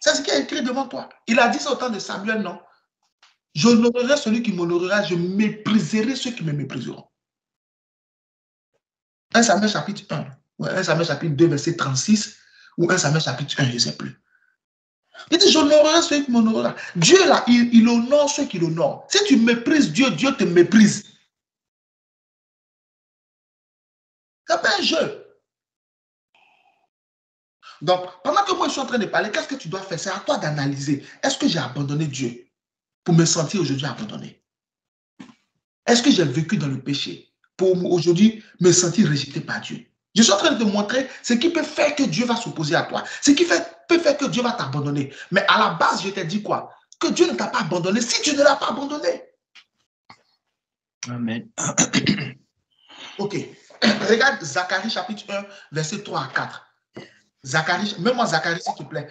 c'est ce qui est écrit devant toi. Il a dit ça au temps de Samuel, non? « J'honorerai celui qui m'honorera, je mépriserai ceux qui me mépriseront. » 1 Samuel chapitre 1, ou 1 Samuel chapitre 2, verset 36, ou 1 Samuel chapitre 1, je ne sais plus. Il dit, j'honorerai ceux qui m'honorera. Dieu, là, il honore ceux qui l'honorent. Si tu méprises Dieu, Dieu te méprise. C'est pas un jeu. Donc, pendant que moi je suis en train de parler, qu'est-ce que tu dois faire? C'est à toi d'analyser. Est-ce que j'ai abandonné Dieu pour me sentir aujourd'hui abandonné? Est-ce que j'ai vécu dans le péché? pour aujourd'hui me sentir rejeté par Dieu. Je suis en train de te montrer ce qui peut faire que Dieu va s'opposer à toi. Ce qui peut faire que Dieu va t'abandonner. Mais à la base, je t'ai dit quoi? Que Dieu ne t'a pas abandonné si tu ne l'as pas abandonné. Amen. Ok. Regarde Zacharie chapitre 1, verset 3 à 4. Zacharie, mets-moi Zacharie s'il te plaît.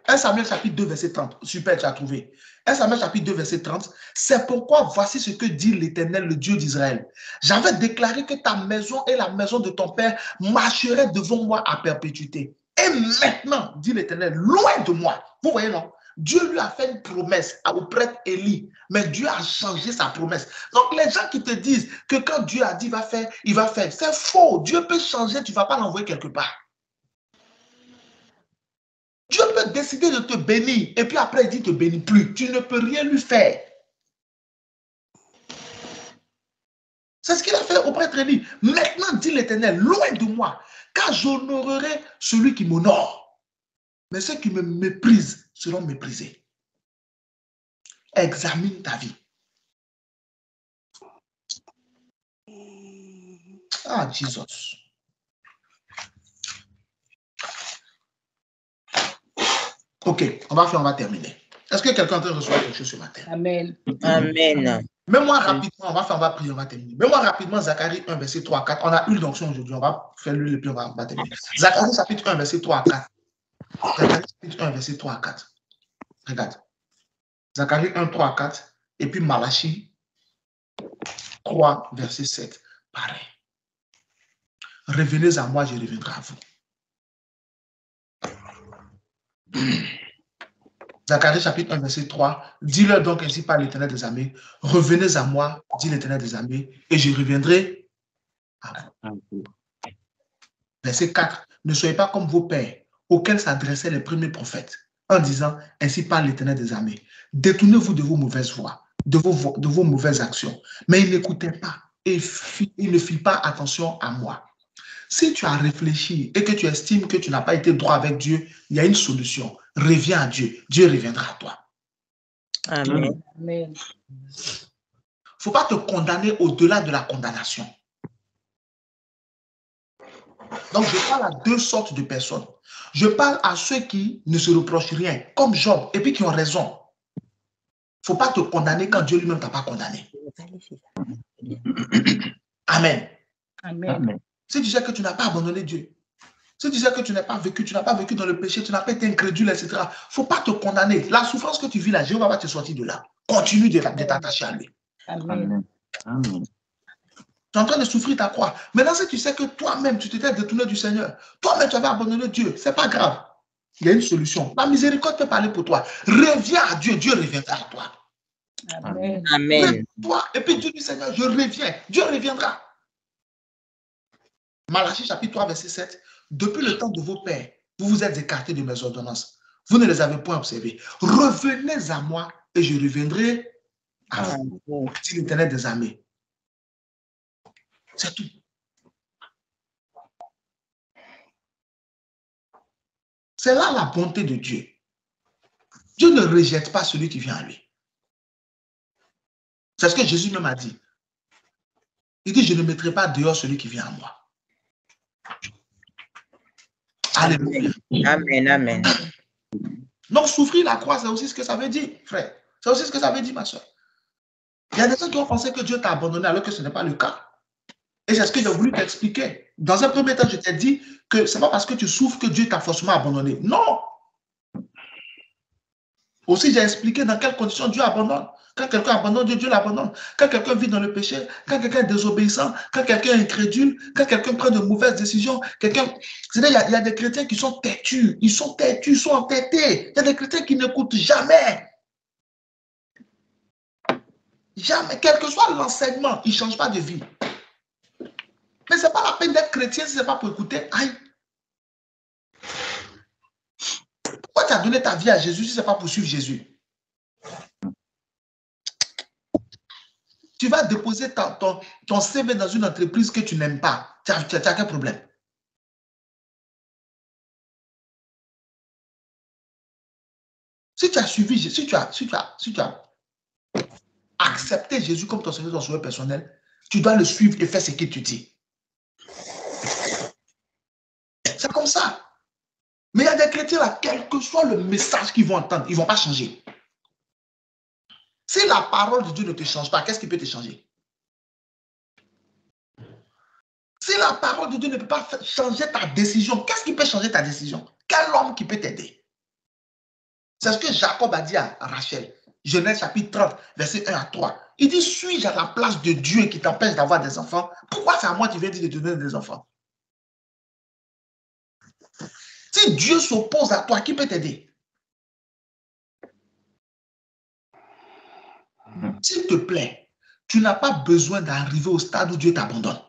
1 Samuel chapitre 2, verset 30. Super, tu as trouvé. 1 Samuel chapitre 2, verset 30. C'est pourquoi voici ce que dit l'Éternel, le Dieu d'Israël. J'avais déclaré que ta maison et la maison de ton père marcheraient devant moi à perpétuité. Et maintenant, dit l'Éternel, loin de moi. Vous voyez, non? Dieu lui a fait une promesse au prêtre Élie, mais Dieu a changé sa promesse. Donc, les gens qui te disent que quand Dieu a dit va faire, il va faire, c'est faux. Dieu peut changer, tu ne vas pas l'envoyer quelque part. Dieu peut décider de te bénir et puis après il dit ne te bénit plus. Tu ne peux rien lui faire. C'est ce qu'il a fait au prêtre Élie. Maintenant, dit l'Éternel, loin de moi, car j'honorerai celui qui m'honore. Mais ceux qui me méprisent seront méprisés. Examine ta vie. Ah, Jesus. Ok, on va terminer. Est-ce que quelqu'un peut recevoir quelque chose ce matin? Amen. Amen. Mets-moi rapidement, on va prier, on va terminer. Mets-moi rapidement Zacharie 1, verset 3 à 4. On a eu l'onction aujourd'hui, on va faire le et puis on va terminer. Zacharie chapitre 1, verset 3 à 4. Zacharie chapitre 1, verset 3 à 4. Regarde. Zacharie 1, 3 à 4. Et puis Malachie 3, verset 7. Pareil. Revenez à moi, je reviendrai à vous. Zacharie chapitre 1, verset 3. Dis-leur donc ainsi par l'Éternel des armées. Revenez à moi, dit l'Éternel des armées, et je reviendrai à vous. Verset 4. Ne soyez pas comme vos pères, auxquels s'adressaient les premiers prophètes, en disant ainsi par l'Éternel des armées. Détournez-vous de vos mauvaises voies, de vos mauvaises actions. Mais ils n'écoutaient pas et ils ne firent pas attention à moi. Si tu as réfléchi et que tu estimes que tu n'as pas été droit avec Dieu, il y a une solution. Reviens à Dieu. Dieu reviendra à toi. Amen. Amen. Il ne faut pas te condamner au-delà de la condamnation. Donc, je parle à deux sortes de personnes. Je parle à ceux qui ne se reprochent rien, comme Job, et puis qui ont raison. Il ne faut pas te condamner quand Dieu lui-même ne t'a pas condamné. Amen. Amen. Si tu sais que tu n'as pas abandonné Dieu, si tu sais que tu n'as pas vécu dans le péché, tu n'as pas été incrédule, etc., il ne faut pas te condamner. La souffrance que tu vis là, Dieu va te sortir de là. Continue de t'attacher à lui. Amen. Amen. Tu es en train de souffrir ta croix. Maintenant, si tu sais que toi-même, tu t'étais détourné du Seigneur, toi-même, tu avais abandonné Dieu, ce n'est pas grave. Il y a une solution. La miséricorde peut parler pour toi. Reviens à Dieu, Dieu reviendra à toi. Amen. Amen. Toi, et puis Dieu dit, Seigneur, je reviens. Dieu reviendra. Malachie chapitre 3, verset 7. Depuis le temps de vos pères, vous vous êtes écartés de mes ordonnances. Vous ne les avez point observées. Revenez à moi et je reviendrai à vous, dit l'Éternel des armées. C'est tout. C'est là la bonté de Dieu. Dieu ne rejette pas celui qui vient à lui. C'est ce que Jésus même a dit. Il dit, je ne mettrai pas dehors celui qui vient à moi. Alléluia. Amen. Amen. Donc, souffrir la croix, c'est aussi ce que ça veut dire, frère. C'est aussi ce que ça veut dire, ma soeur. Il y a des gens qui ont pensé que Dieu t'a abandonné alors que ce n'est pas le cas. Et c'est ce que j'ai voulu t'expliquer. Dans un premier temps, je t'ai dit que ce n'est pas parce que tu souffres que Dieu t'a forcément abandonné. Non. Aussi, j'ai expliqué dans quelles conditions Dieu abandonne. Quand quelqu'un abandonne Dieu, Dieu l'abandonne. Quand quelqu'un vit dans le péché, quand quelqu'un est désobéissant, quand quelqu'un est incrédule, quand quelqu'un prend de mauvaises décisions, c'est-à-dire, il y a des chrétiens qui sont têtus. Ils sont têtus, ils sont entêtés. Il y a des chrétiens qui n'écoutent jamais. Jamais. Quel que soit l'enseignement, ils ne changent pas de vie. Mais ce n'est pas la peine d'être chrétien si ce n'est pas pour écouter. Aïe. Pourquoi tu as donné ta vie à Jésus si ce n'est pas pour suivre Jésus? Tu vas déposer ton CV dans une entreprise que tu n'aimes pas. Tu as quel problème? Si tu as suivi Jésus, si tu as accepté Jésus comme ton Seigneur, ton sauveur personnel, Tu dois le suivre et faire ce qu'il te dit. C'est comme ça. Mais il y a des chrétiens là, quel que soit le message qu'ils vont entendre, ils ne vont pas changer. Si la parole de Dieu ne te change pas, qu'est-ce qui peut te changer? Si la parole de Dieu ne peut pas changer ta décision, qu'est-ce qui peut changer ta décision? Quel homme qui peut t'aider? C'est ce que Jacob a dit à Rachel. Genèse chapitre 30, verset 1 à 3. Il dit, suis-je à la place de Dieu qui t'empêche d'avoir des enfants? Pourquoi c'est à moi qui viens dire de te donner des enfants? Si Dieu s'oppose à toi, qui peut t'aider? S'il te plaît, tu n'as pas besoin d'arriver au stade où Dieu t'abandonne.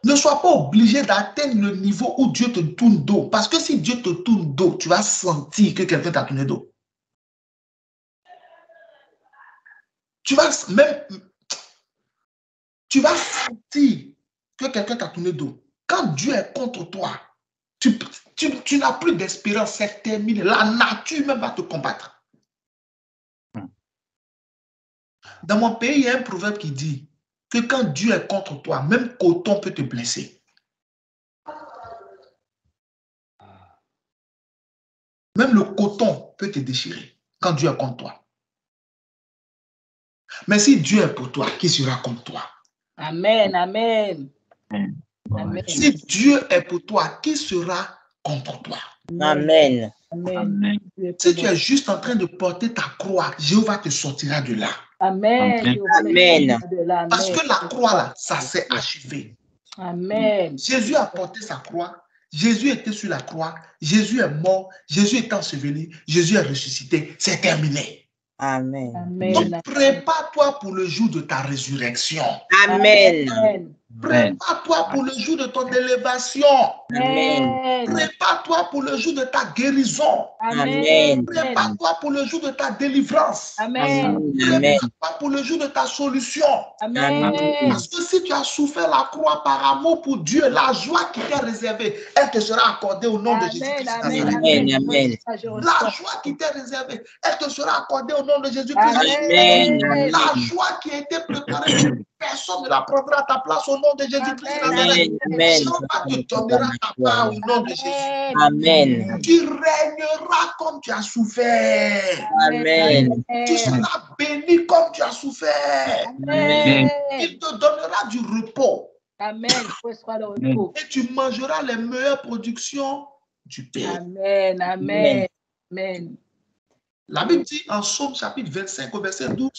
Ne sois pas obligé d'atteindre le niveau où Dieu te tourne dos. Parce que si Dieu te tourne dos, tu vas sentir que quelqu'un t'a tourné dos. Tu vas sentir que quelqu'un t'a tourné dos. Quand Dieu est contre toi, tu n'as plus d'espérance, c'est terminé. La nature même va te combattre. Dans mon pays, il y a un proverbe qui dit que quand Dieu est contre toi, même coton peut te blesser. Même le coton peut te déchirer quand Dieu est contre toi. Mais si Dieu est pour toi, qui sera contre toi? Amen, amen. Amen. Si Dieu est pour toi, qui sera contre toi? Amen. Amen. Si tu es juste en train de porter ta croix, Jéhovah te sortira de là. Amen. Amen. Parce que la croix, là, ça s'est achevé. Amen. Jésus a porté sa croix. Jésus était sur la croix. Jésus est mort. Jésus est enseveli. Jésus est ressuscité. C'est terminé. Amen. Amen. Donc, prépare-toi pour le jour de ta résurrection. Amen. Amen. Prépare-toi pour le jour de ton élévation. Amen. Prépare-toi pour le jour de ta guérison. Amen. Prépare-toi pour le jour de ta délivrance. Amen. Amen. Prépare-toi pour le jour de ta solution. Amen. Parce que si tu as souffert la croix par amour pour Dieu, la joie qui t'est réservée, elle te sera accordée au nom de Jésus-Christ. Amen. Amen. Amen. La joie qui t'est réservée, elle te sera accordée au nom de Jésus-Christ. Amen. La joie qui a été préparée, personne ne la prendra à ta place au nom de Jésus-Christ. Amen. Jéhovah te donnera ta part au nom de Jésus. Amen. Tu régneras comme tu as souffert. Amen. Tu seras béni comme tu as souffert. Amen. Il te donnera du repos. Amen. Et tu mangeras les meilleures productions du pays. Amen. Amen. Amen. La Bible dit en Psaume chapitre 25 au verset 12,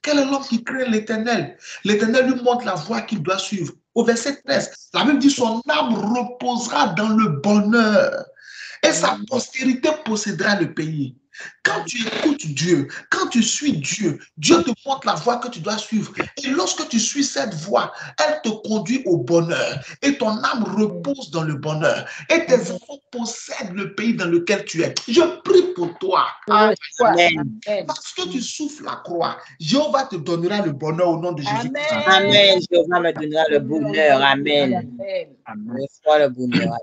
quel est l'homme qui craint l'Éternel? L'Éternel lui montre la voie qu'il doit suivre. Au verset 13, la Bible dit son âme reposera dans le bonheur et sa postérité possédera le pays. Quand tu écoutes Dieu, quand tu suis Dieu, Dieu te montre la voie que tu dois suivre. Et lorsque tu suis cette voie, elle te conduit au bonheur. Et ton âme repose dans le bonheur. Et tes enfants possèdent le pays dans lequel tu es. Je prie pour toi. Amen. Parce que tu souffles la croix, Jéhovah te donnera le bonheur au nom de Jésus. Amen. Jéhovah me donnera le bonheur. Amen. Amen. Reçois le bonheur.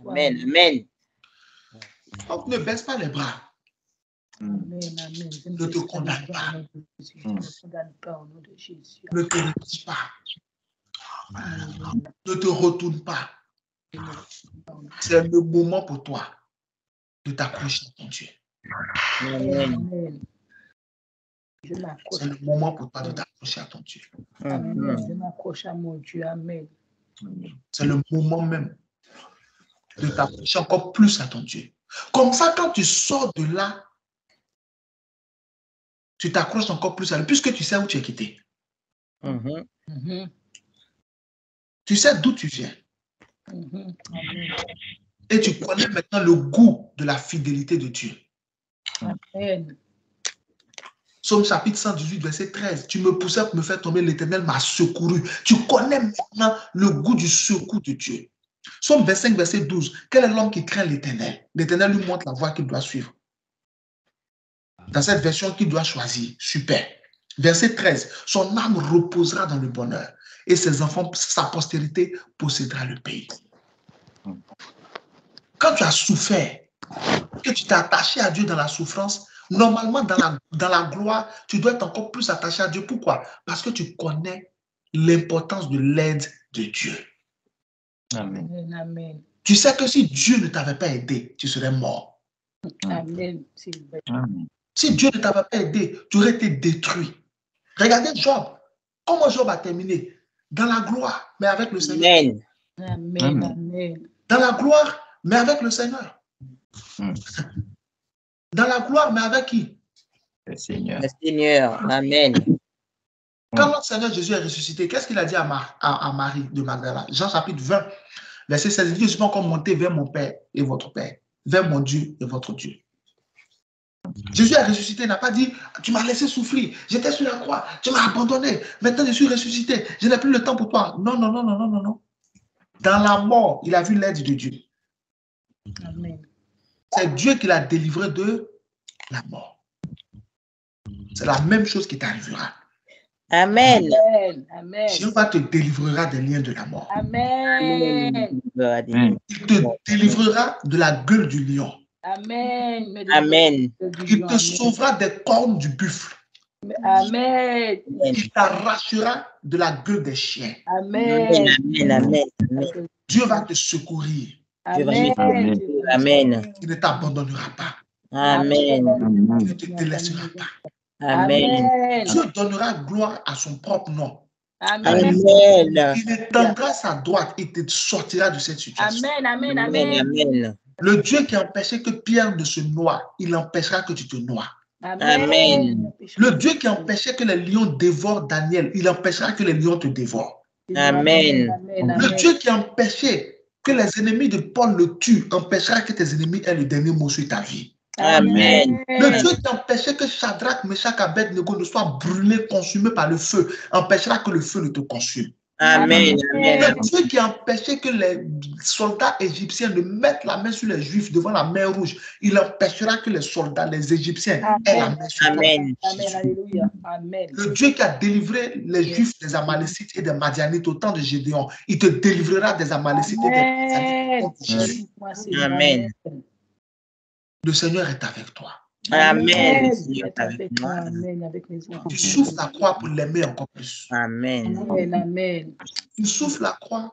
Amen. Amen. Donc ne baisse pas les bras. Amen. Amen. Ne te condamne pas. Ne te condamne pas au nom de Jésus. Ne te repousse pas. Ne te retourne pas. C'est le moment pour toi de t'accrocher à ton Dieu. Amen. C'est le moment pour toi de t'accrocher à ton Dieu. Amen. Je m'accroche à mon Dieu. Amen. C'est le moment même de t'accrocher encore plus à ton Dieu. Comme ça, quand tu sors de là, tu t'accroches encore plus à lui, puisque tu sais où tu es quitté. Tu sais d'où tu viens. Et tu connais maintenant le goût de la fidélité de Dieu. Amen. Psaume chapitre 118, verset 13. Tu me poussais pour me faire tomber, l'Éternel m'a secouru. Tu connais maintenant le goût du secours de Dieu. Psaume 25, verset 12. Quel est l'homme qui craint l'Éternel? L'Éternel lui montre la voie qu'il doit suivre. Dans cette version qu'il doit choisir. Super. Verset 13. Son âme reposera dans le bonheur et ses enfants, sa postérité, possédera le pays. Quand tu as souffert, que tu t'es attaché à Dieu dans la souffrance, Normalement, dans la gloire, tu dois être encore plus attaché à Dieu. Pourquoi? Parce que tu connais l'importance de l'aide de Dieu. Amen. Amen. Tu sais que si Dieu ne t'avait pas aidé, tu serais mort. Amen. Amen. Si Dieu ne t'avait pas aidé, tu aurais été détruit. Regardez Job. Comment Job a terminé? Dans la gloire, mais avec le Seigneur. Amen. Amen. Amen. Dans la gloire, mais avec le Seigneur. Dans la gloire, mais avec qui? Le Seigneur. Le Seigneur. Amen. Quand notre Seigneur Jésus est ressuscité, qu'est-ce qu'il a dit à Marie de Magdala? Jean chapitre 20, verset 16, il dit, je suis encore monté vers mon Père et votre Père, vers mon Dieu et votre Dieu. Jésus est ressuscité, il n'a pas dit, tu m'as laissé souffrir, j'étais sur la croix, tu m'as abandonné, maintenant je suis ressuscité, je n'ai plus le temps pour toi. Non, non, non, non, non, non, non. Dans la mort, il a vu l'aide de Dieu. Amen. C'est Dieu qui l'a délivré de la mort. C'est la même chose qui t'arrivera. Amen. Amen. Jéhovah te délivrera des liens de la mort. Amen. Il te délivrera de la gueule du lion. Amen. Amen. Il te sauvera des cornes du buffle. Amen. Il t'arrachera de la gueule des chiens. Amen. Amen. Dieu va te secourir. Amen. Amen. Il ne t'abandonnera pas. Amen. Il ne te délaissera pas. Amen. Dieu donnera gloire à son propre nom. Amen. Il étendra sa droite et te sortira de cette situation. Amen. Amen. Amen. Le Dieu qui empêchait que Pierre ne se noie, il empêchera que tu te noies. Amen. Le Dieu qui empêchait que les lions dévorent Daniel, il empêchera que les lions te dévorent. Amen. Le Dieu qui empêchait que les ennemis de Paul le tuent, empêchera que tes ennemis aient le dernier mot sur ta vie. Amen. Le Dieu qui empêchait que Shadrach, Meshach, Abednego ne soient brûlés, consumés par le feu, empêchera que le feu ne te consume. Amen. Le Dieu qui empêchait que les soldats égyptiens ne mettent la main sur les Juifs devant la mer Rouge, il empêchera que les soldats, les Égyptiens, aient la main sur toi. Amen. Amen. Le Dieu qui a délivré les Juifs des Amalécites et des Madianites au temps de Gédéon, il te délivrera des Amalécites et des Madianites au temps de Jésus. Amen. Le Seigneur est avec toi. Amen. Tu souffres la croix pour l'aimer encore plus. Amen. Amen. Tu souffres la croix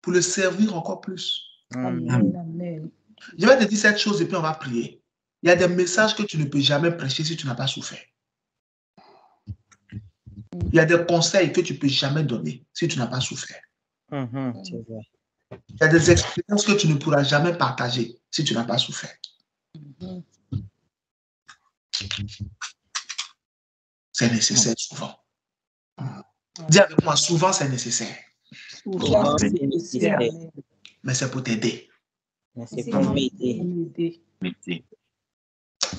pour le servir encore plus. Amen. Je vais te dire cette chose et puis on va prier. Il y a des messages que tu ne peux jamais prêcher si tu n'as pas souffert. Il y a des conseils que tu ne peux jamais donner si tu n'as pas souffert. C'est vrai. Il y a des expériences que tu ne pourras jamais partager si tu n'as pas souffert. C'est nécessaire souvent. Dis avec moi, souvent c'est nécessaire. Mais c'est pour t'aider. C'est pour m'aider.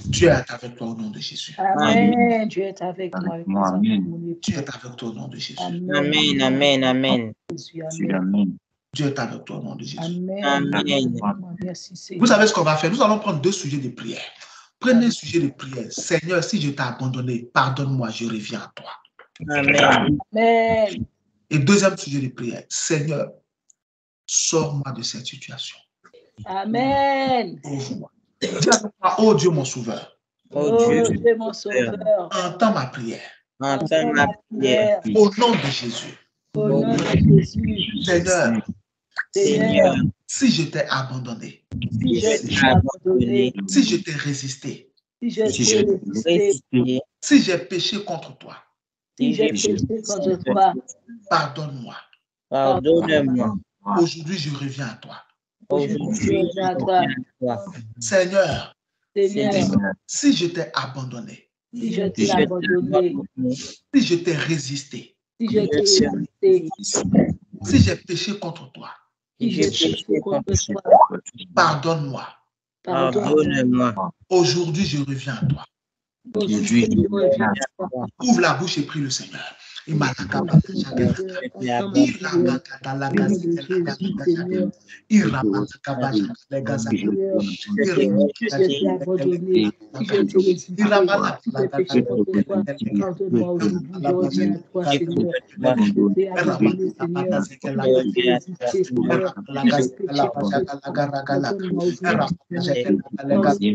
Dieu est avec toi au nom de Jésus. Amen. Dieu est avec moi. Dieu est avec toi au nom de Jésus. Amen. Amen. Amen. Dieu est avec toi au nom de Jésus. Amen. Vous savez ce qu'on va faire? Nous allons prendre deux sujets de prière. Premier sujet de prière. Seigneur, si je t'ai abandonné, pardonne-moi, je reviens à toi. Amen. Amen. Et deuxième sujet de prière. Seigneur, sors-moi de cette situation. Amen. Ouvre-moi. Dis avec moi, oh Dieu mon sauveur. Oh Dieu, mon sauveur. Entends ma prière. entends ma prière. Au nom de Jésus. Au nom de Jésus. Seigneur, Seigneur, si je t'ai abandonné, si je t'ai abandonné, si je t'ai résisté, si je t'ai résisté, si j'ai péché contre toi, si j'ai péché contre toi, pardonne-moi. pardonne-moi. Aujourd'hui, je reviens à toi. Aujourd'hui, je reviens à toi. Seigneur, Seigneur, si je t'ai abandonné, si je t'ai abandonné, si je t'ai résisté, si je t'ai résisté, si j'ai péché contre toi, si j'ai péché contre toi, pardonne-moi. Pardonne-moi. Aujourd'hui, je reviens à toi. Aujourd'hui, je reviens à toi. Ouvre la bouche et prie le Seigneur. Si je te résiste, si j'ai péché contre toi, pardonne-moi aujourd'hui, je reviens à toi, Seigneur. Je t'ai abandonné, Seigneur. Si je t'ai résisté, Seigneur, si j'ai péché contre toi, pardonne-moi aujourd'hui, Seigneur. Seigneur, si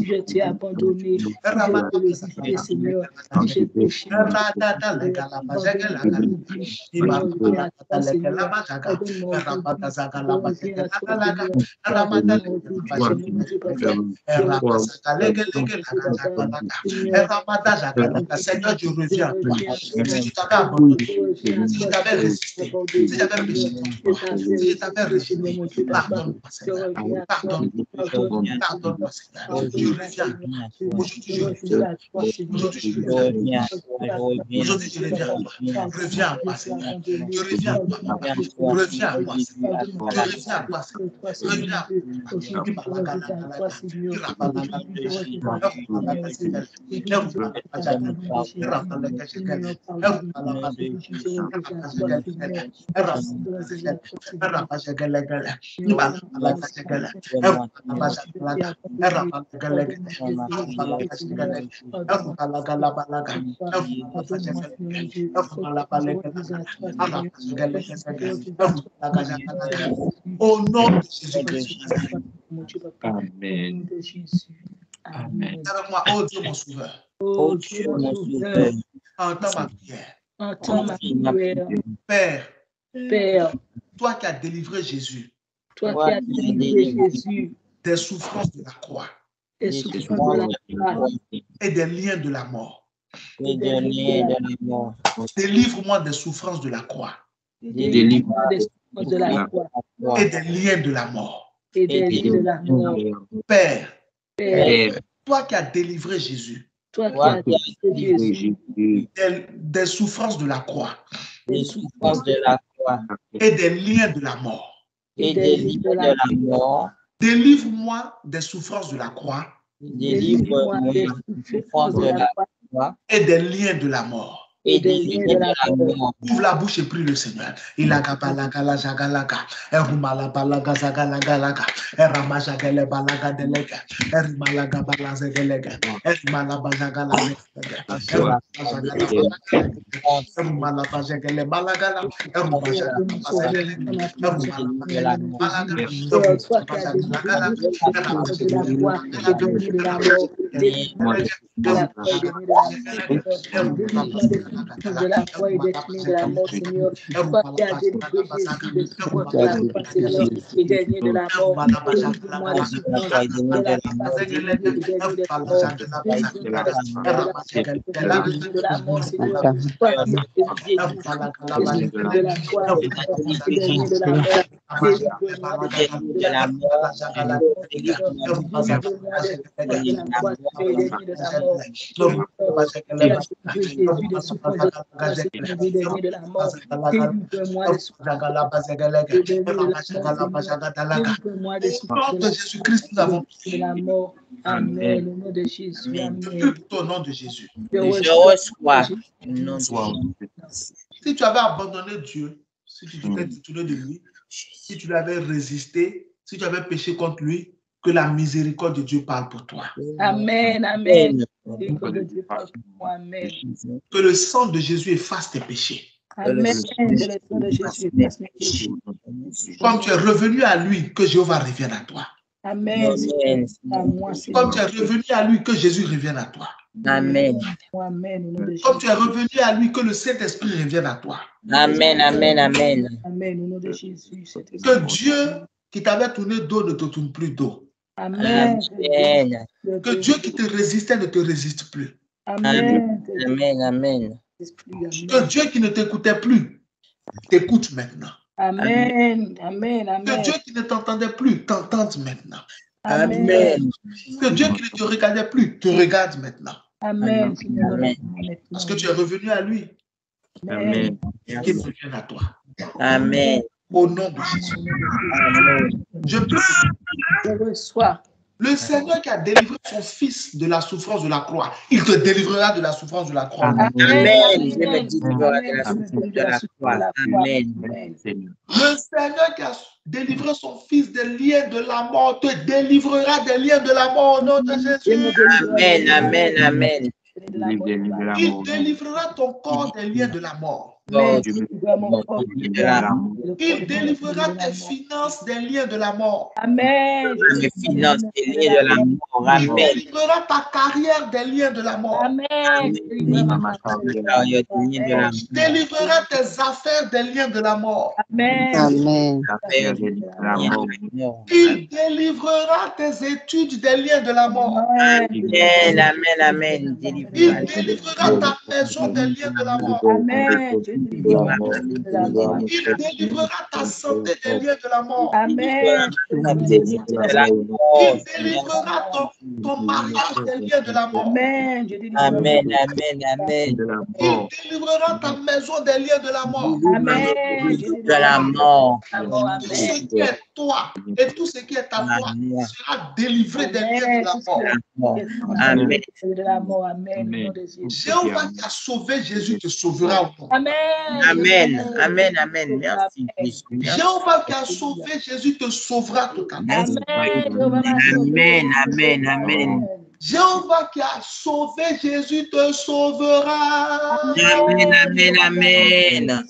je t'ai abandonné, si je t'ai résisté, Seigneur, si j'ai péché, Seigneur, je reviens à toi. Si tu t'avais abandonné, si tu t'avais résisté, si tu avais péché contre toi, si je t'avais rejeté, pardonne-moi, Seigneur. Pardonne-moi, Seigneur. Je reviens. Aujourd'hui, je reviens. Aujourd'hui, je reviens. Aujourd'hui, je reviens à toi. Reviens à moi, Seigneur. Je reviens à toi, papa. Reviens à moi, Seigneur. Je reviens à toi, Seigneur. Reviens à au nom de Jésus-Christ. Amen. Amen. Avec moi, oh Dieu mon sauveur. Oh Dieu mon sauveur, Entends ma prière. entends ma prière. Père, toi qui as délivré Jésus, toi qui as délivré Jésus des souffrances de la croix, des souffrances de la croix et des liens de la mort. Délivre-moi des souffrances de la croix. Délivre-moi des souffrances de la croix et des liens de la mort. Et des liens de la mort. Père, toi qui as délivré Jésus, toi qui as délivré Jésus des souffrances de la croix, des souffrances de la croix et des liens de la mort. Et des liens de la mort. Délivre-moi des souffrances de la croix. Délivre-moi des souffrances de la croix et des liens de la mort. Et des liens de la mort. Ouvre la bouche et prie le Seigneur. Il a gabalaga la jagalaga. Erumala balaga zagalagalaga. Eramajagele balaga delega. Erimalaga balazegelega. Erimala bajagalaga. Erumala bajagele balagala. de la foi et des liens de la mort, Seigneur. Toi qui as délivré Jésus de souffrance de la croix, Seigneur, et des liens de la mort. Délivre-moi des souffrances de la croix, et des liens de la mort. Délivre-moi de la mort, Seigneur. Toi qui as délivré Jésus de la croix, et des liens de la mort. Délivre-moi de la mort. Délivre-moi de la croix, et des liens de la mort. Jésus de souffrance de la mort, de la mort, délivre-moi des souffrances de Jésus-Christ, nous avons de la mort. Amen. Au nom de Jésus. Amen. Au nom de Jésus. Je reçois. Si tu avais abandonné Dieu, si tu t'étais détourné de lui, si tu l'avais résisté, si tu avais péché contre lui, que la miséricorde de Dieu parle pour toi. Amen, amen. Que le sang de Jésus efface tes péchés. Amen. Que le sang de Jésus efface mes péchés. Comme tu es revenu à lui, que Jéhovah revienne à toi. Amen. Comme tu es revenu à lui, que Jésus revienne à toi. Amen. Comme tu es revenu à lui, que le Saint-Esprit revienne à toi. Amen, amen, amen. Amen. Au nom de Jésus. Que Dieu qui t'avait tourné dos ne te tourne plus dos. Amen. Que Dieu qui te résistait ne te résiste plus. Amen. Amen, amen. Que Dieu qui ne t'écoutait plus t'écoute maintenant. Amen. Amen. Amen. Que Dieu qui ne t'entendait plus t'entende maintenant. Amen. Que Dieu qui ne te regardait plus te regarde maintenant. Amen. Amen. Parce que tu es revenu à lui. Amen. Qu'il revienne à toi. Amen. Au nom de Jésus. Amen. Je prie. Je reçois. Le Seigneur qui a délivré son Fils de la souffrance de la croix, il te délivrera de la souffrance de la croix. Amen. Je me délivrerai de la souffrance de la croix. Amen. Le Seigneur qui a délivré son Fils des liens de la mort te délivrera des liens de la mort au nom de Jésus. Amen, amen, amen. Il délivrera ton corps des liens de la mort. Amen. Il délivrera tes finances des liens de la mort. Amen. Mes finances des liens de la mort. Il Amen. délivrera ta carrière des liens de la mort. Amen. Il délivrera tes affaires des liens de la mort. Amen. Amen. Il délivrera tes études des liens de la mort. Amen, amen, amen. Il délivrera ta maison des liens de la mort. Amen. Il délivrera ta santé des liens de la mort. Amen. Il délivrera ton mariage des liens de la mort. Amen. Amen, amen, amen. Il délivrera ta maison des liens de la mort. Amen. De la mort. Tout ce qui est toi et tout ce qui est à toi sera délivré des liens de la mort. Amen. Amen. Jéhovah qui a sauvé Jésus te sauvera au nom. Amen. Amen, amen, amen. Merci, Jésus. Jéhovah qui a sauvé Jésus te sauvera totalement. Amen, amen, amen. Jéhovah qui a sauvé Jésus te sauvera. Amen, amen, amen.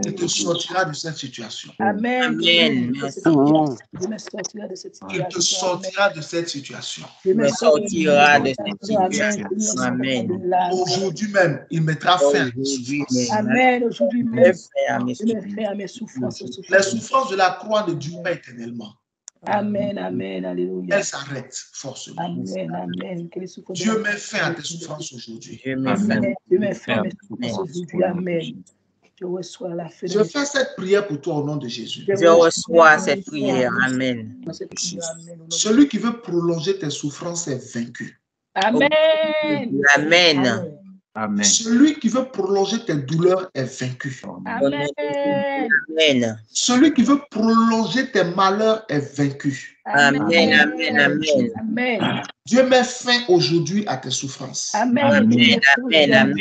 Il te sortira de cette situation. Amen. Amen. Je me sortirai de cette situation. Il te sortira de cette situation. Je me sortira de cette situation. Amen. Aujourd'hui même, il mettra fin à tes souffrances. Amen. Aujourd'hui même, je mets fin à mes souffrances. Les souffrances de la croix ne durent pas éternellement. Amen, amen, alléluia. Elles s'arrêtent forcément. Amen, amen. Dieu met fin à tes souffrances aujourd'hui. Je me fais. Je mets fin à mes souffrances aujourd'hui. Amen. Je reçois la fin. Je fais cette prière pour toi au nom de Jésus. Je reçois cette prière. Amen. Celui qui veut prolonger tes souffrances est vaincu. Amen. Amen. Amen. Celui qui veut prolonger tes douleurs est vaincu. Amen. Amen. Celui qui veut prolonger tes malheurs est vaincu. Amen. Amen. Amen. Amen. Dieu met fin aujourd'hui à tes souffrances. Amen. Amen. Amen.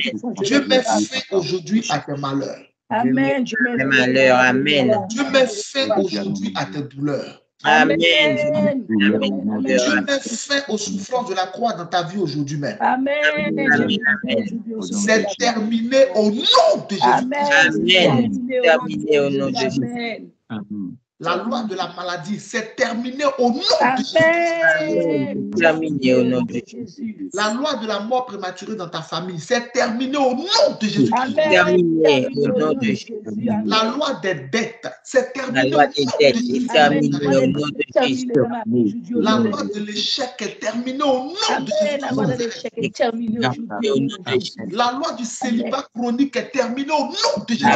Dieu met fin aujourd'hui à tes malheurs. Amen. Mes malheurs. Amen. Dieu met fin aujourd'hui à tes douleurs. Amen. Dieu met fin aux souffrances de la croix dans ta vie aujourd'hui même. Amen. C'est terminé au nom de Jésus. Amen. Terminé au nom de Jésus. La loi de la maladie, c'est terminé au nom de Jésus. Terminé au nom de Jésus. La loi de la mort prématurée dans ta famille, c'est terminé au nom de Jésus. Terminé au nom de Jésus. La loi des dettes, c'est La terminé loi des dettes est terminée au nom de Jésus. La loi de l'échec est terminée au nom de Jésus. La loi du célibat chronique est terminée au nom de Jésus.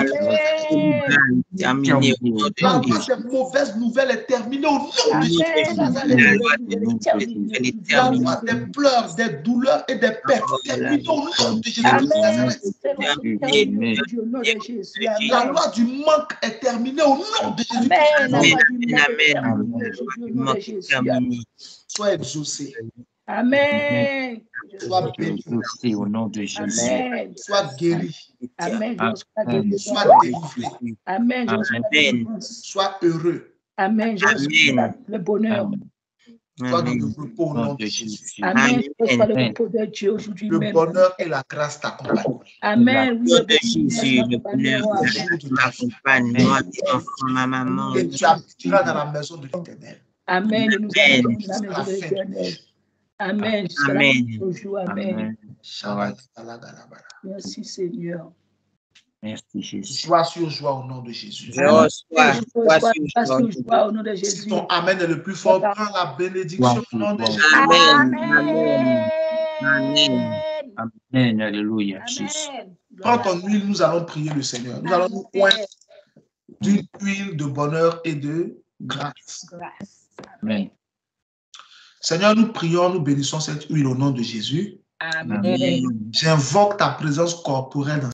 Terminé au nom La de loi Jésus. des mauvaises nouvelles est terminée au nom de Jésus. La loi des pleurs, des douleurs et des pertes est terminée au nom de Jésus. La loi du manque est terminée au nom de Jésus. Sois exaucé. Amen. Sois béni. Au nom de Jésus. Amen. Sois guéri. Amen. Sois délivré. Amen. Sois heureux. Amen. Le bonheur. Sois dans le repos au nom de Jésus. Amen. Sois le repos de Dieu aujourd'hui Le même. bonheur et la grâce t'accompagnent. Amen. Au nom de Jésus, le bonheur m'accompagne, moi, mes enfants, ma maman. Et tu habiteras dans la maison de l'Éternel. Amen. Et nous allons dans la maison de l'Éternel. Amen. Amen. Merci Seigneur. Merci Jésus. Joie sur joie au nom de Jésus. Je reçois Joie au nom de Jésus. Si ton Amen est le plus fort, prends la bénédiction au nom de Jésus. Amen. Amen. Amen. Amen. Alléluia. Prends ton huile, nous allons prier le Seigneur. Nous allons nous oindre d'une huile de bonheur et de grâce. Amen. Seigneur, nous prions, nous bénissons cette huile au nom de Jésus. Amen. J'invoque ta présence corporelle dans